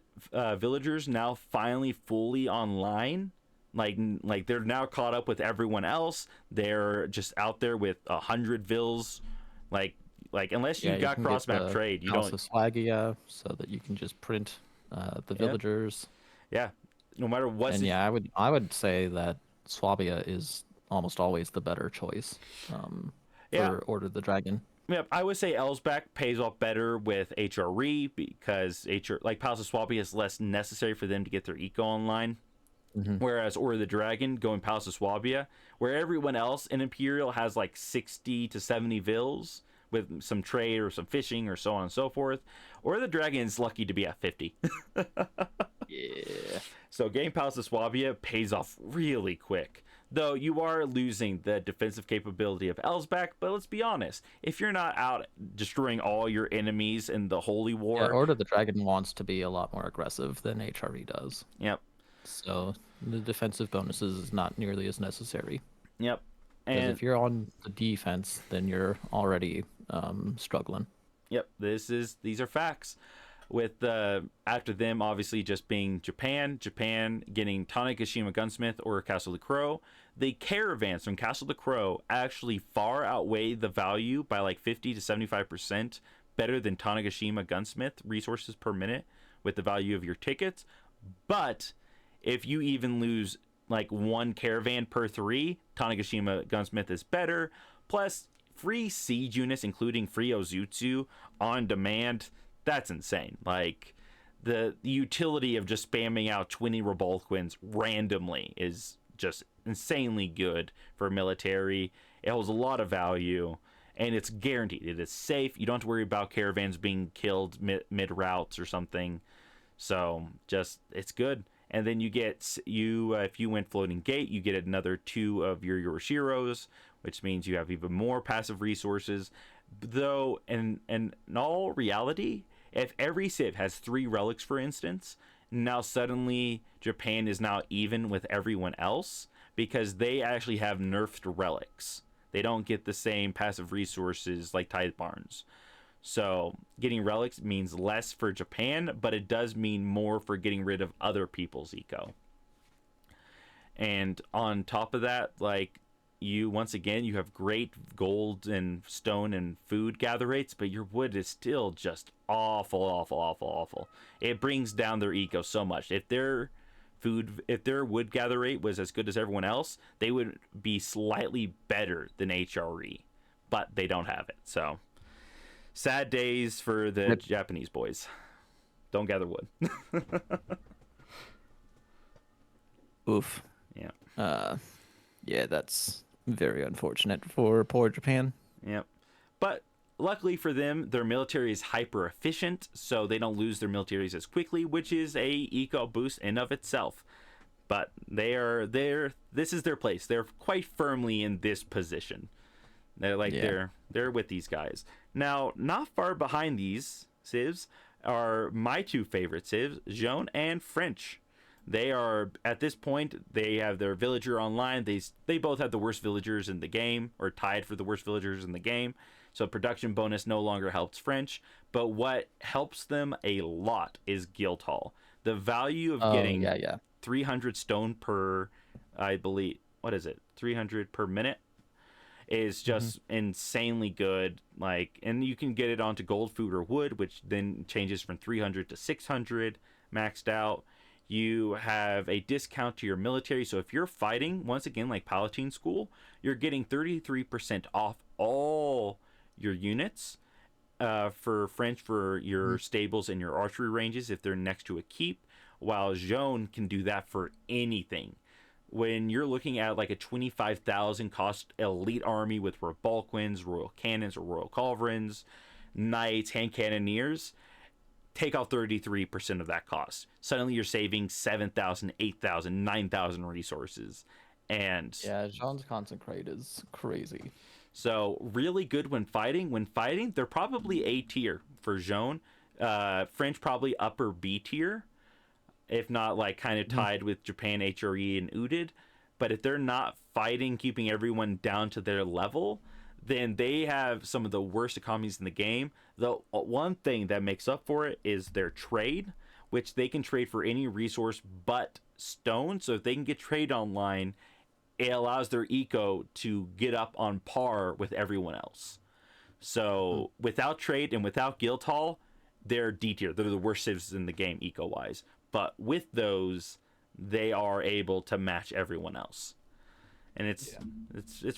villagers now finally fully online. Like they're now caught up with everyone else. They're just out there with 100 vills. Like unless you got cross map trade, you House don't. Of Swagia, so that you can just print the villagers. Yeah, no matter what. And I would say that Swabia is almost always the better choice for Order of the Dragon. Yeah, I would say Elsbach pays off better with HRE because Palace of Swabia is less necessary for them to get their eco online. Whereas Order of the Dragon going Palace of Swabia, where everyone else in Imperial has like 60 to 70 vills with some trade or some fishing or so on and so forth, Order of the Dragon is lucky to be at 50. Yeah. So getting Palace of Swabia pays off really quick. Though you are losing the defensive capability of Elsbach, but let's be honest, if you're not out destroying all your enemies in the Holy War... Yeah, Order of the Dragon wants to be a lot more aggressive than HRE does. Yep. So the defensive bonuses is not nearly as necessary. Yep. And if you're on the defense, then you're already struggling. Yep. These are facts. With after them obviously just being Japan getting Tanegashima Gunsmith or Castle of the Crow. The caravans from Castle of the Crow actually far outweigh the value by like 50 to 75% better than Tanegashima Gunsmith resources per minute with the value of your tickets. But if you even lose like 1 caravan per 3, Tanegashima Gunsmith is better. Plus, free siege units, including free Ozutsu on demand. That's insane. Like, the utility of just spamming out 20 Revolquins randomly is just insanely good for military. It holds a lot of value, and it's guaranteed. It is safe. You don't have to worry about caravans being killed mid routes or something. So just it's good. And then you get if you went floating gate, you get another 2 of your Yoroshiros, which means you have even more passive resources. Though in all reality, if every civ has 3 relics, for instance, now suddenly Japan is now even with everyone else because they actually have nerfed relics. They don't get the same passive resources like Tithe Barns. So getting relics means less for Japan, but it does mean more for getting rid of other people's eco. And on top of that, like, you once again, you have great gold and stone and food gather rates, but your wood is still just awful. It brings down their eco so much. If their wood gather rate was as good as everyone else, they would be slightly better than HRE, but they don't have it. So sad days for the Japanese boys. Don't gather wood. Oof. Yeah. Yeah, that's very unfortunate for poor Japan. Yep. But luckily for them, their military is hyper efficient, so they don't lose their militaries as quickly, which is a eco boost in of itself. But this is their place. They're quite firmly in this position. They're with these guys. Now, not far behind these civs are my 2 favorite civs, Jaune and French. They are, at this point, they have their villager online. They both have the worst villagers in the game, or tied for the worst villagers in the game. So production bonus no longer helps French. But what helps them a lot is Guild Hall. The value of getting 300 stone per, I believe, what is it? 300 per minute is just insanely good. Like, and you can get it onto gold, food, or wood, which then changes from 300 to 600 maxed out. You have a discount to your military. So if you're fighting, once again, like Palatine School, you're getting 33% off all your units. For French, for your stables and your archery ranges, if they're next to a keep, while Jaune can do that for anything. When you're looking at like a 25,000 cost elite army with Revolquins, Royal Cannons, or Royal Culverins, Knights, Hand Cannoneers, take off 33% of that cost. Suddenly you're saving 7,000, 8,000, 9,000 resources. And yeah, Jaune's Consecrate is crazy. So really good when fighting. When fighting, they're probably A tier for Jaune. French probably upper B tier, if not like kind of tied with Japan, HRE, and UDID. But if they're not fighting, keeping everyone down to their level, then they have some of the worst economies in the game. The one thing that makes up for it is their trade, which they can trade for any resource but stone. So if they can get trade online, it allows their eco to get up on par with everyone else. So without trade and without Guild Hall, they're D tier. They're the worst civs in the game eco wise. But with those, they are able to match everyone else. And it's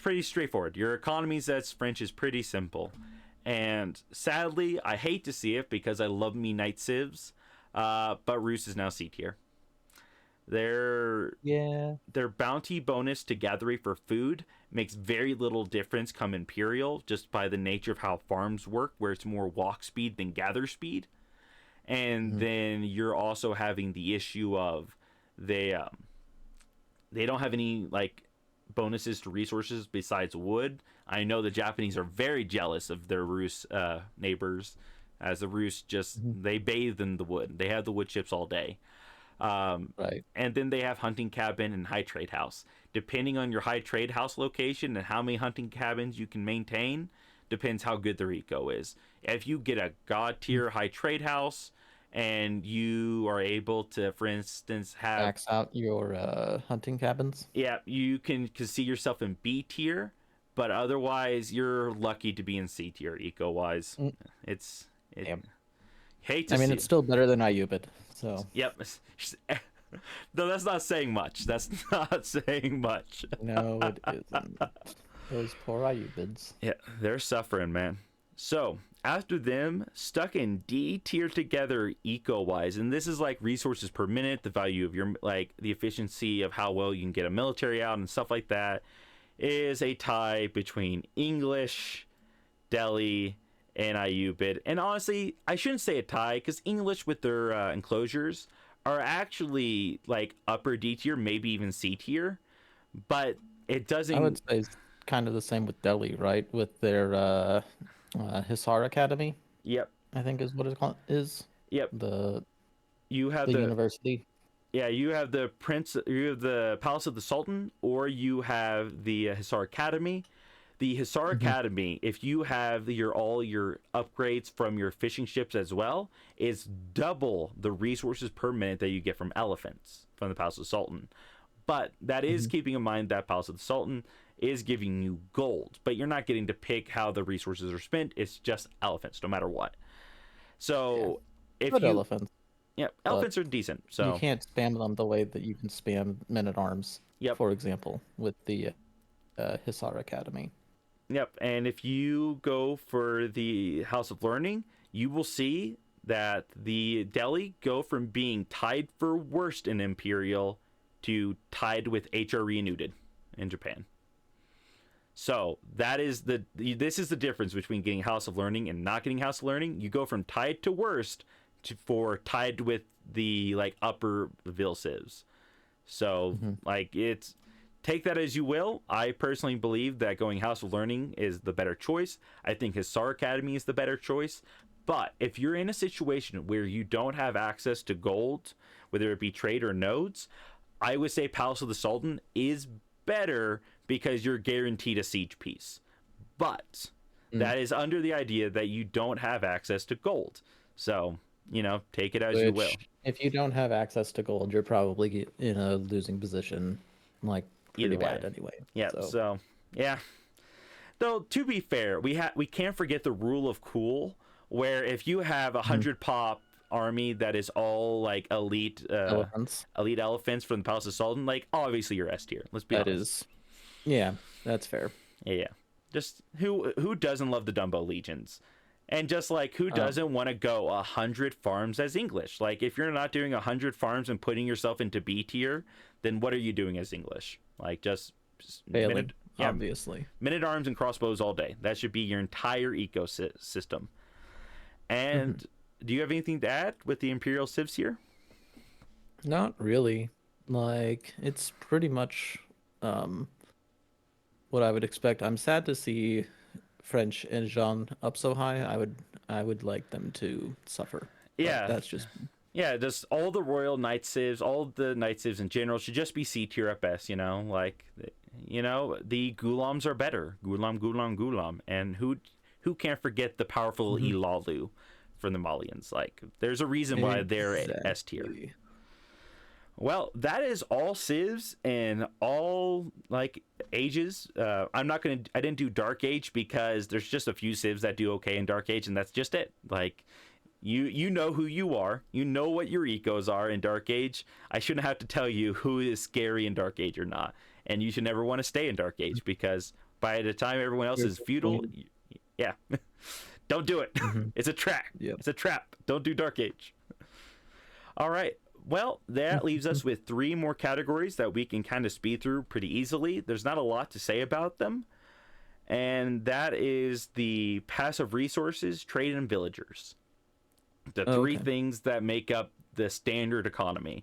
pretty straightforward. Your economies as French is pretty simple. And sadly, I hate to see it because I love me Knight civs, but Rus is now C tier. Their bounty bonus to gather rate for food makes very little difference come Imperial, just by the nature of how farms work, where it's more walk speed than gather speed. And then you're also having the issue of they don't have any like bonuses to resources besides wood. I know the Japanese are very jealous of their Rus neighbors, as the Rus just they bathe in the wood. They have the wood chips all day. Right. And then they have hunting cabin and high trade house. Depending on your high trade house location and how many hunting cabins you can maintain, depends how good their eco is. If you get a god tier high trade house and you are able to, for instance, have max out your hunting cabins. Yeah, you can see yourself in B tier, but otherwise you're lucky to be in C tier eco wise. Hate to I mean, see it's still better than Ayubid. So Yep. No, that's not saying much. That's not saying much. no, it isn't. Those poor Ayubids. Yeah, they're suffering, man. So, after them, stuck in D tier together eco wise, and this is like resources per minute, the value of your like the efficiency of how well you can get a military out and stuff like that, is a tie between English, Delhi, and Ayubid. And honestly, I shouldn't say a tie because English with their enclosures are actually like upper D tier, maybe even C tier, but it doesn't. I would say it's kind of the same with Delhi, right? With their Hisar Academy, Yep. I think is what it called is Yep. the You have the the university. Yeah, you have the Palace of the Sultan, or you have the Hisar Academy. The Hisar Academy, if you have all your upgrades from your fishing ships as well, is double the resources per minute that you get from elephants from the Palace of the Sultan. But that is keeping in mind that Palace of the Sultan is giving you gold, but you're not getting to pick how the resources are spent. It's just elephants, no matter what. So if Good you elephants. yeah, but elephants are decent. So you can't spam them the way that you can spam men at arms. Yep. For example, with the Hisar Academy. Yep, and if you go for the House of Learning, you will see that the Delhi go from being tied for worst in Imperial to tied with HRE and UDID in Japan. So this is the difference between getting House of Learning and not getting House of Learning. You go from tied to worst for tied with the like upper Vil civs. So like it's take that as you will. I personally believe that going House of Learning is the better choice. I think Hisar Academy is the better choice. But if you're in a situation where you don't have access to gold, whether it be trade or nodes, I would say Palace of the Sultan is better because you're guaranteed a siege piece. But that is under the idea that you don't have access to gold. So, take it as you will. If you don't have access to gold, you're probably in a losing position, like pretty Either way. bad anyway. Yeah. So yeah. Though to be fair, we can't forget the rule of cool, where if you have 100 pop army that is all like elite elephants from the Palace of Sultan, like obviously you're S tier. Let's be honest. Yeah, that's fair. Yeah. Just who doesn't love the Dumbo legions? And just like who doesn't want to go 100 farms as English? Like if you're not doing 100 farms and putting yourself into B tier, then what are you doing as English? Like just failing, obviously. Minute arms and crossbows all day. That should be your entire ecosystem. And do you have anything to add with the Imperial civs here? Not really. Like it's pretty much what I would expect. I'm sad to see French and Jean up so high. I would like them to suffer. Yeah, that's just just all the royal knight civs, all the knight civs in general should just be C tier at best. The Gulams are better. Gulam, and who can't forget the powerful Ilalu from the Malians? Like there's a reason why they're at S tier. Well, that is all civs and all like ages. I didn't do Dark Age because there's just a few civs that do okay in Dark Age, and that's just it. Like you know who you are. You know what your ecos are in Dark Age. I shouldn't have to tell you who is scary in Dark Age or not. And you should never want to stay in Dark Age because by the time everyone else is feudal, yeah. Don't do it. It's a trap. Yep. It's a trap. Don't do Dark Age. All right. Well, that leaves us with 3 more categories that we can kind of speed through pretty easily. There's not a lot to say about them. And that is the passive resources, trade, and villagers. The 3 things that make up the standard economy.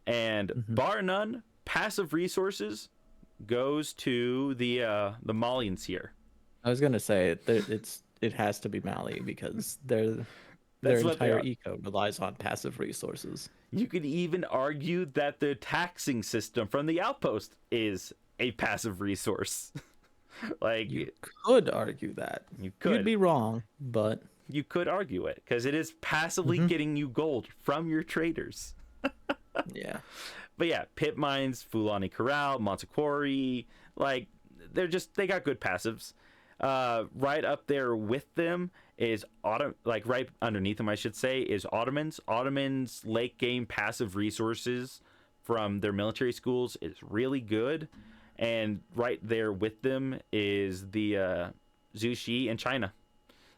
And bar none, passive resources goes to the Malians here. I was going to say it has to be Mali because their entire eco relies on passive resources. You could even argue that the taxing system from the outpost is a passive resource. Like you could argue that. You'd be wrong, but you could argue it because it is passively getting you gold from your traders. Yeah. But yeah, pit mines, Fulani Corral, Montequari, like they got good passives. Right up there with them is right underneath them, I should say, is Ottomans. Ottomans' late game passive resources from their military schools is really good, and right there with them is the Zushi and China.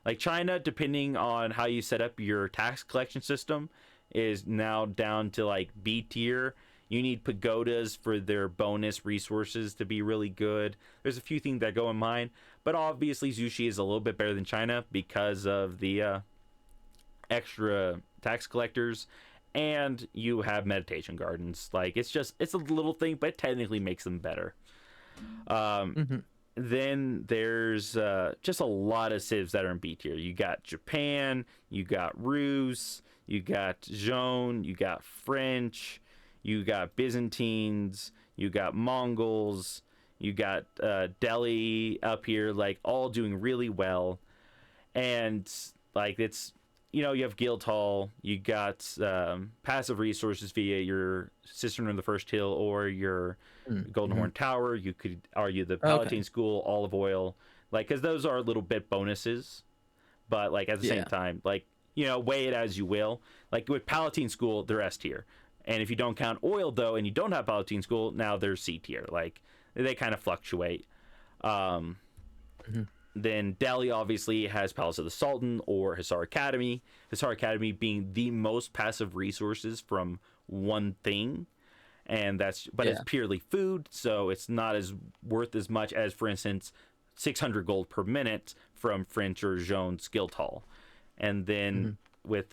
Like China, depending on how you set up your tax collection system, is now down to like B tier. You need pagodas for their bonus resources to be really good. There's a few things that go in mind, but obviously Zushi is a little bit better than China because of the extra tax collectors, and you have meditation gardens. Like it's a little thing, but it technically makes them better. Mm-hmm. Then there's just a lot of civs that are in B tier. You got Japan, you got Rus, you got Zhone, you got French, you got Byzantines, you got Mongols, you got Delhi up here, like all doing really well. And like it's, you have Guildhall, you got passive resources via your Cistern of the First Hill or your Golden Horn Tower. You could argue the Palatine School, Olive Oil, like, because those are little bit bonuses, but like at the same time, like, weigh it as you will. Like with Palatine School, they're S tier. And if you don't count oil though, and you don't have Palatine School, now they're C tier. Like they kind of fluctuate. Then Delhi obviously has Palace of the Sultan or Hisar Academy. Hisar Academy being the most passive resources from one thing, and it's purely food, so it's not as worth as much as, for instance, 600 gold per minute from French or Jones Guildhall. And then with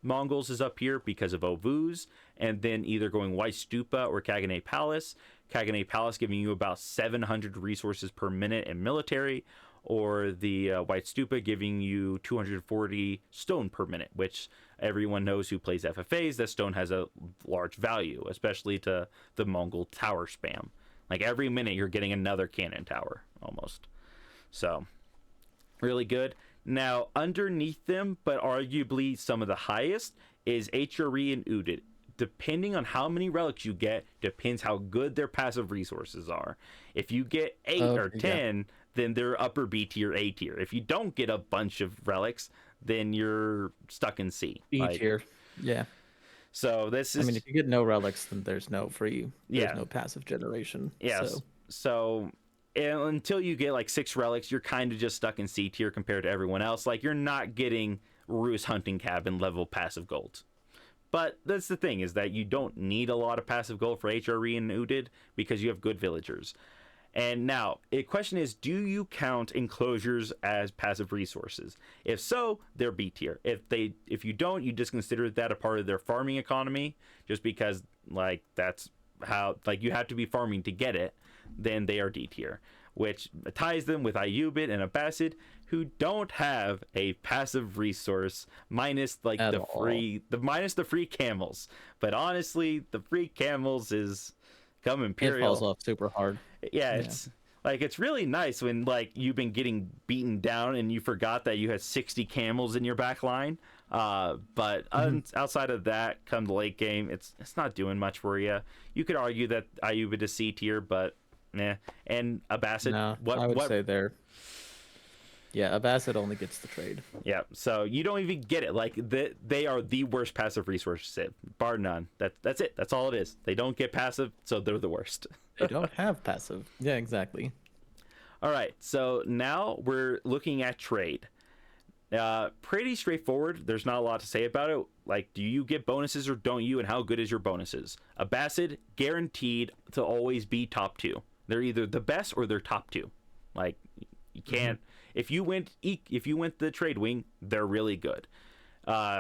Mongols is up here because of Ovuz, and then either going White Stupa or Kagane Palace. Kagane Palace giving you about 700 resources per minute in military, or the White Stupa giving you 240 stone per minute, which everyone knows who plays FFAs, that stone has a large value, especially to the Mongol tower spam. Like every minute you're getting another cannon tower, almost. So, really good. Now, underneath them, but arguably some of the highest, is HRE and Udit. Depending on how many relics you get, depends how good their passive resources are. If you get 8 or 10, then they're upper B tier, A tier. If you don't get a bunch of relics, then you're stuck in C. B tier. Yeah. So this is... I mean, if you get no relics, then there's no passive generation. Yes. So until you get like 6 relics, you're kind of just stuck in C tier compared to everyone else. Like you're not getting Rus Hunting Cabin level passive gold. But that's the thing, is that you don't need a lot of passive gold for HRE and Udid because you have good villagers. And now, the question is, do you count enclosures as passive resources? If so, they're B tier. If you don't, you just consider that a part of their farming economy, just because like that's how, like, you have to be farming to get it, then they are D tier, which ties them with Ayyubid and Abbasid, who don't have a passive resource minus like minus the free camels. But honestly, the free camels is come Imperial. It falls off super hard. Yeah, it's like, it's really nice when like you've been getting beaten down and you forgot that you had 60 camels in your back line. But outside of that, come the late game, it's not doing much for you. You could argue that Ayyubid is C tier, but and Abbasid, no, I would say they're... Yeah, Abbasid only gets the trade. Yeah, so you don't even get it. Like they are the worst passive resource civ, bar none. That's it. That's all it is. They don't get passive, so they're the worst. They don't have passive. Yeah, exactly. All right, so now we're looking at trade. Pretty straightforward. There's not a lot to say about it. Like, do you get bonuses or don't you, and how good is your bonuses? Abbasid guaranteed to always be top 2. They're either the best or they're top 2. Like, you can't. If you went the trade wing, they're really good.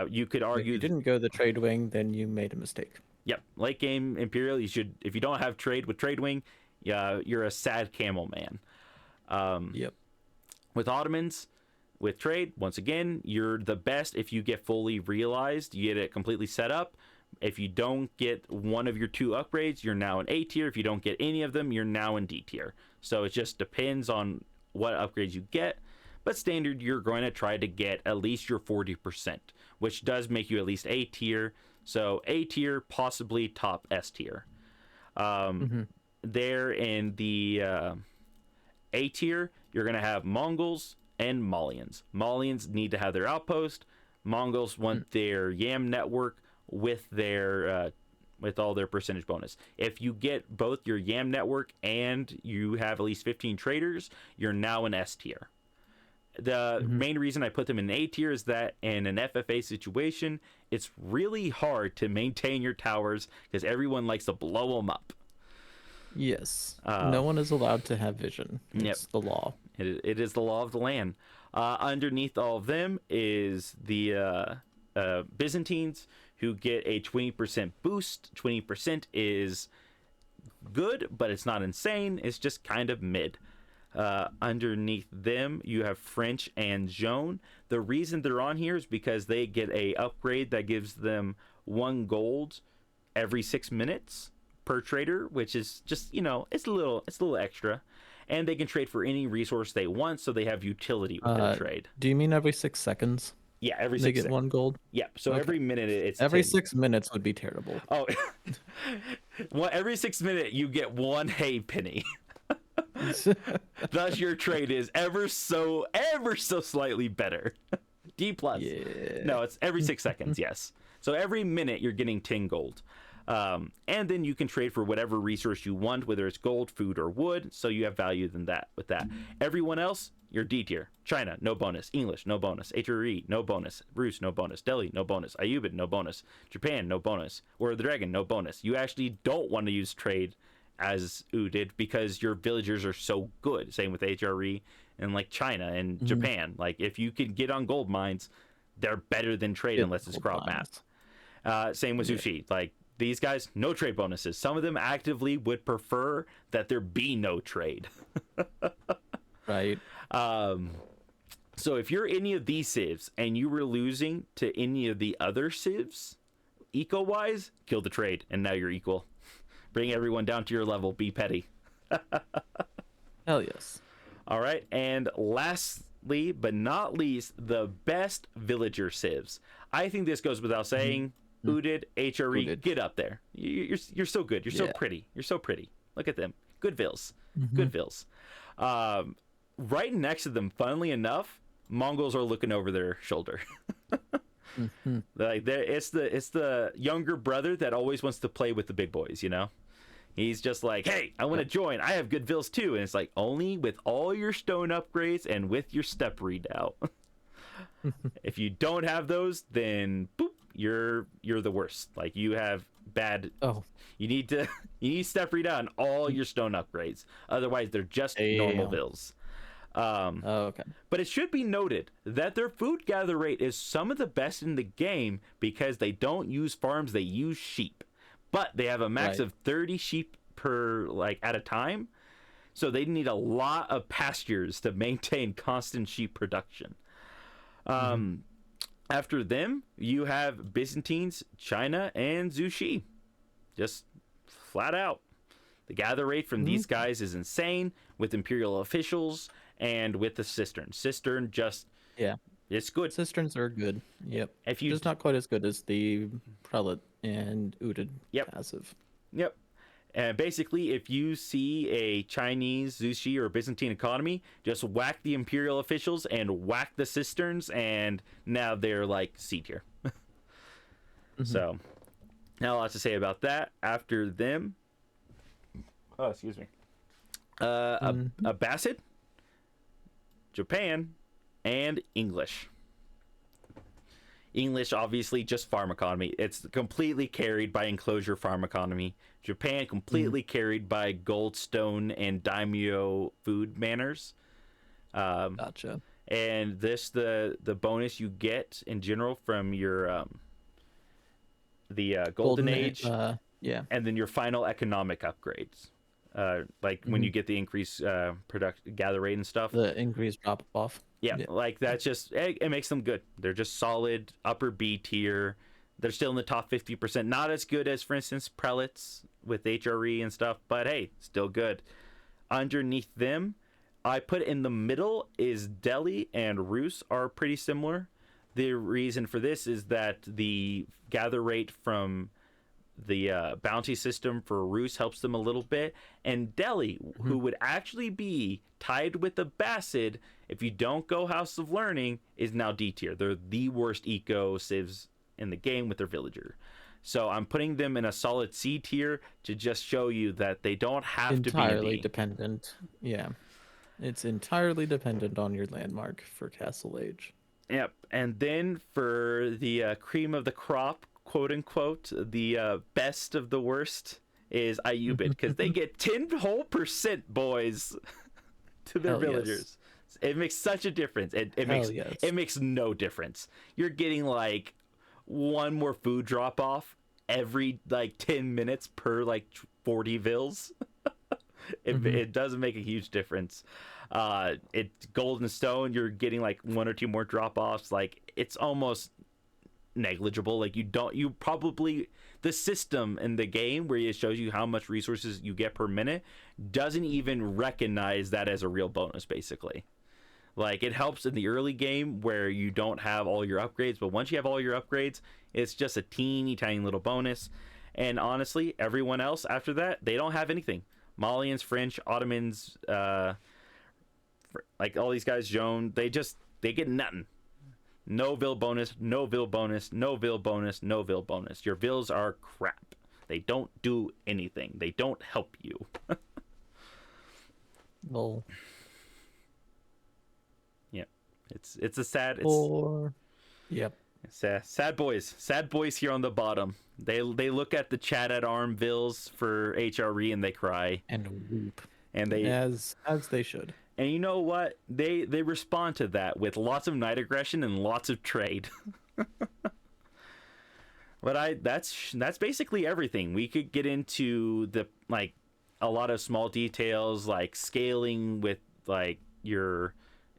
You could argue if you didn't go the trade wing, then you made a mistake. Yep, late game Imperial. You should, if you don't have trade with trade wing, you're a sad camel man. Yep. With Ottomans, with trade, once again, you're the best if you get fully realized. You get it completely set up. If you don't get one of your 2 upgrades, you're now in A tier. If you don't get any of them, you're now in D tier. So it just depends on what upgrades you get, but standard, you're going to try to get at least your 40%, which does make you at least A tier. So A tier, possibly top S tier. There in the A tier, you're going to have Mongols and Malians. Malians need to have their outpost. Mongols want their Yam network with their with all their percentage bonus. If you get both your Yam network and you have at least 15 traders, you're now in S tier. The main reason I put them in A tier is that in an FFA situation, it's really hard to maintain your towers because everyone likes to blow them up. Yes. No one is allowed to have vision. Yep. It's the law. It is the law of the land. Underneath all of them is the Byzantines, who get a 20% boost. 20% is good, but it's not insane. It's just kind of mid. Underneath them, you have French and Joan. The reason they're on here is because they get a upgrade that gives them 1 gold every 6 minutes per trader, which is just, it's a little extra. And they can trade for any resource they want, so they have utility with their trade. Do you mean every 6 seconds? Yeah, every They 6 get 1 gold? Yeah, so Okay. every minute it's Every 10. 6 minutes would be terrible. Oh, well, every 6 minutes you get 1 hay penny. Thus, your trade is ever so slightly better. D plus. Yeah. No, it's every 6 seconds. Yes. So every minute you're getting 10 gold. And then you can trade for whatever resource you want, whether it's gold, food, or wood. So you have value than that with that. Everyone else, you're D tier. China, no bonus. English, no bonus. HRE, no bonus. Rus, no bonus. Delhi, no bonus. Ayubid, no bonus. Japan, no bonus. War of the Dragon, no bonus. You actually don't want to use trade as U did because your villagers are so good. Same with HRE and like China and Japan. Like if you can get on gold mines, they're better than trade unless it's crop math. Same with Zushi. Like these guys, no trade bonuses. Some of them actively would prefer that there be no trade. Right. So if you're any of these civs and you were losing to any of the other civs, eco-wise, kill the trade, and now you're equal. Bring everyone down to your level. Be petty. Hell yes. All right. And lastly, but not least, the best villager civs. I think this goes without saying. Udid, HRE, Udid. get up there. You're so good. You're so pretty. You're so pretty. Look at them. Good vills. Good vills. Right next to them, funnily enough, Mongols are looking over their shoulder. Like it's the younger brother that always wants to play with the big boys, He's just like, hey, I want to join. I have good vills too. And it's like, only with all your stone upgrades and with your step readout. If you don't have those, then boop, you're the worst. Like you have bad. Oh. You need step readout on all your stone upgrades. Otherwise, they're just normal vills. Okay. But it should be noted that their food gather rate is some of the best in the game because they don't use farms, they use sheep. But they have a max of 30 sheep per at a time. So they need a lot of pastures to maintain constant sheep production. After them, you have Byzantines, China, and Zushi. Just flat out. The gather rate from these guys is insane with Imperial officials and with the cistern. Cistern just, it's good. Cisterns are good. Yep. Just not quite as good as the prelate and Udid passive. Yep. And basically, if you see a Chinese, Zushi, or Byzantine economy, just whack the Imperial officials and whack the cisterns, and now they're like C tier. So, not a lot to say about that. After them, excuse me, Abbasid, Japan, and English. English, obviously, just farm economy. It's completely carried by enclosure farm economy. Japan, completely carried by goldstone and daimyo food manors. Gotcha. And the bonus you get in general from your the golden age, and then your final economic upgrades. When you get the increased gather rate and stuff. The increased drop off. Yeah, like that's just it makes them good. They're just solid upper B tier. They're still in the top 50%. Not as good as, for instance, prelates with HRE and stuff, but hey, still good. Underneath them, I put in the middle is Delhi and Rus are pretty similar. The reason for this is that the gather rate from the bounty system for Rus helps them a little bit, and Delhi, who would actually be tied with the Abbasid if you don't go House of Learning, is now D tier. They're the worst eco civs in the game with their villager. So I'm putting them in a solid C tier to just show you that they don't have to be entirely dependent. Yeah. It's entirely dependent on your landmark for Castle Age. Yep. And then for the cream of the crop, quote unquote, the best of the worst is Ayubit, because they get 10 whole percent, boys, to their Hell yes. villagers. It makes such a difference. It Hell makes yes. it makes no difference. You're getting like one more food drop off every like 10 minutes per like 40 vills. It doesn't make a huge difference. It's Golden Stone, you're getting like one or two more drop offs. Like it's almost negligible. Like you probably, the system in the game where it shows you how much resources you get per minute doesn't even recognize that as a real bonus, basically. Like it helps in the early game where you don't have all your upgrades, but once you have all your upgrades, it's just a teeny tiny little bonus. And honestly, everyone else after that, they don't have anything. Malians, French, Ottomans, like all these guys, Joan, they get nothing. No Vil bonus, no Vil bonus, no Vil bonus, no Vil bonus. Your Vils are crap. They don't do anything. They don't help you. Well, Yeah, it's a sad. Yep. Sad boys here on the bottom. They look at the chat at arm Vils for HRE and they cry. And weep. And they as they should. And you know what? They respond to that with lots of night aggression and lots of trade. But that's basically everything. We could get into the like a lot of small details like scaling with like your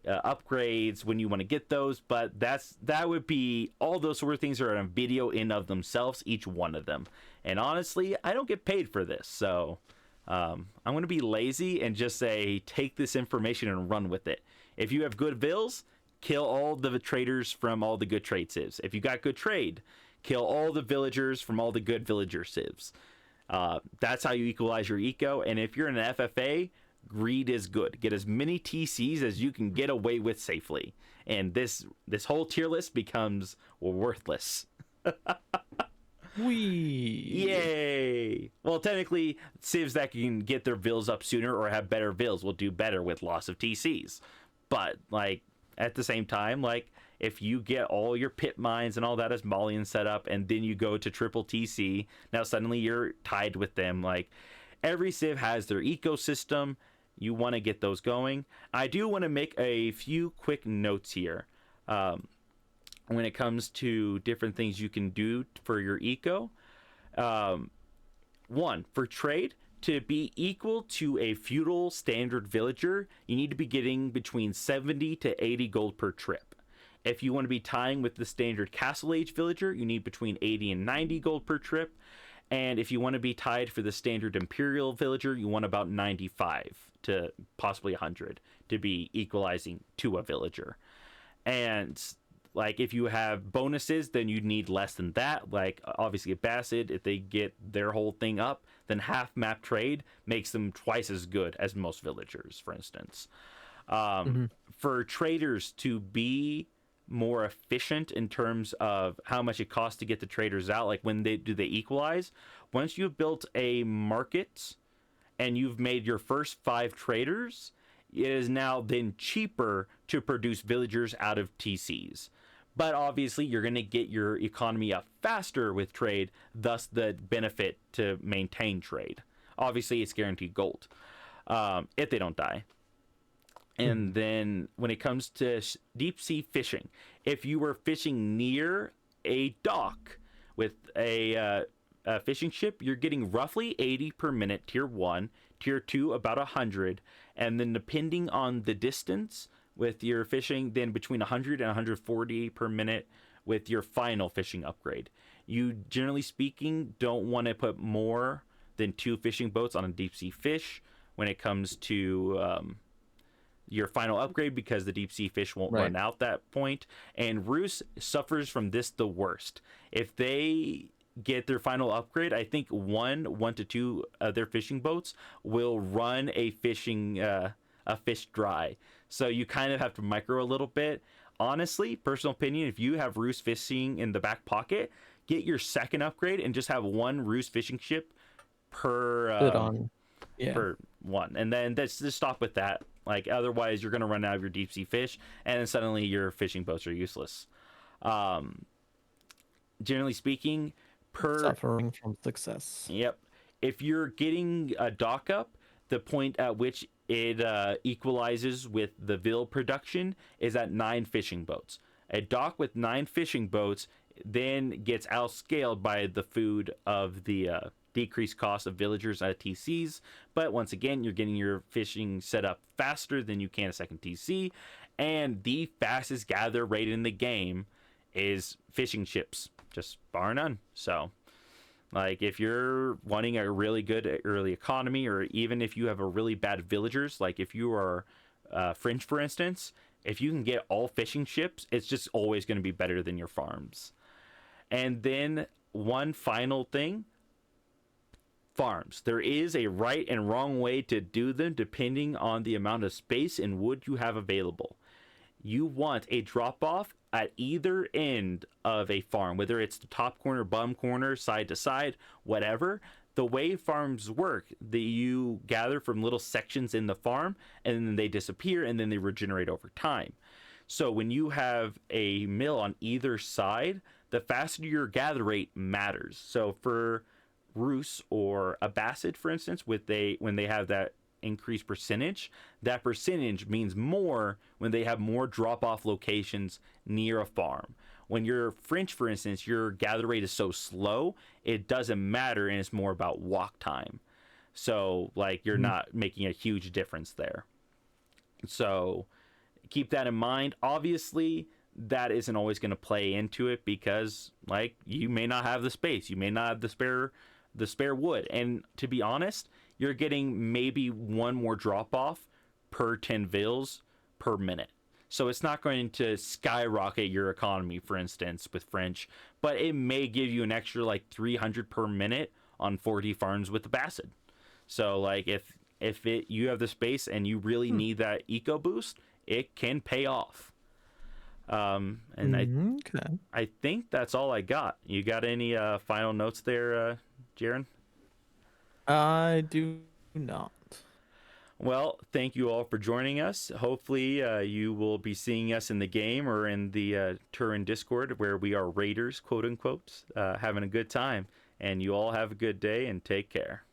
upgrades when you want to get those, but that would be all those sort of things are a video in of themselves, each one of them. And honestly, I don't get paid for this, so I'm going to be lazy and just say take this information and run with it. If you have good vills, kill all the traders from all the good trade civs. If you got good trade, kill all the villagers from all the good villager civs. That's how you equalize your eco. And if you're in an FFA, greed is good. Get as many TCs as you can get away with safely, and this whole tier list becomes worthless. Yay! Well, technically, civs that can get their vills up sooner or have better vills will do better with loss of TCs. But like at the same time, like if you get all your pit mines and all that as Malian set up, and then you go to triple TC, now suddenly you're tied with them. Like every civ has their ecosystem. You want to get those going. I do want to make a few quick notes here. When it comes to different things you can do for your eco. One, for trade, to be equal to a feudal standard villager, you need to be getting between 70 to 80 gold per trip. If you want to be tying with the standard castle age villager, you need between 80 and 90 gold per trip. And if you want to be tied for the standard imperial villager, you want about 95 to possibly 100 to be equalizing to a villager. And like if you have bonuses, then you need less than that. Like obviously a Bassid, if they get their whole thing up, then half map trade makes them twice as good as most villagers, for instance. For traders to be more efficient in terms of how much it costs to get the traders out, like when they equalize, once you've built a market and you've made your first 5 traders, it is now then cheaper to produce villagers out of TCs. But obviously you're going to get your economy up faster with trade, thus the benefit to maintain trade. Obviously it's guaranteed gold if they don't die. And then when it comes to deep sea fishing, if you were fishing near a dock with a fishing ship, you're getting roughly 80 per minute, tier 1, tier 2 about 100, and then depending on the distance with your fishing, then between 100 and 140 per minute with your final fishing upgrade. You, generally speaking, don't want to put more than 2 fishing boats on a deep sea fish when it comes to your final upgrade, because the deep sea fish won't run out that point. And Roos suffers from this the worst. If they get their final upgrade, I think one to two of their fishing boats will run a fish dry. So you kind of have to micro a little bit. Honestly, personal opinion, if you have Roos fishing in the back pocket, get your second upgrade and just have 1 Roos fishing ship per per one, and then just stop with that. Like otherwise, you're gonna run out of your deep sea fish, and then suddenly your fishing boats are useless. Um, Generally speaking, per Suffering from success. yep, if you're getting a dock up, the point at which it equalizes with the Vil production is at 9 fishing boats. A dock with 9 fishing boats then gets outscaled by the food of the decreased cost of villagers at TCs. But once again, you're getting your fishing set up faster than you can a second TC, and the fastest gather rate in the game is fishing ships, just bar none. So like if you're wanting a really good early economy, or even if you have a really bad villagers, like if you are French, for instance, if you can get all fishing ships, it's just always going to be better than your farms. And then one final thing, farms. There is a right and wrong way to do them depending on the amount of space and wood you have available. You want a drop off at either end of a farm, whether it's the top corner, bottom corner, side to side, whatever. The way farms work, that you gather from little sections in the farm and then they disappear and then they regenerate over time. So when you have a mill on either side, the faster your gather rate matters. So for Roos or a Basset, for instance, when they have that increased percentage, that percentage means more when they have more drop-off locations near a farm. When you're French, for instance, your gather rate is so slow, it doesn't matter, and it's more about walk time. So, like, you're not making a huge difference there. So, keep that in mind. Obviously, that isn't always going to play into it because, like, you may not have the space, you may not have the spare wood, and to be honest, you're getting maybe one more drop off per 10 vils per minute. So it's not going to skyrocket your economy, for instance, with French, but it may give you an extra like 300 per minute on 40 farms with the Basset. So like if you have the space and you really need that eco boost, it can pay off. And Okay. I think that's all I got. You got any final notes there, Jaron? I do not. Well, thank you all for joining us. Hopefully, you will be seeing us in the game or in the Turin Discord where we are raiders, quote unquote, having a good time. And you all have a good day and take care.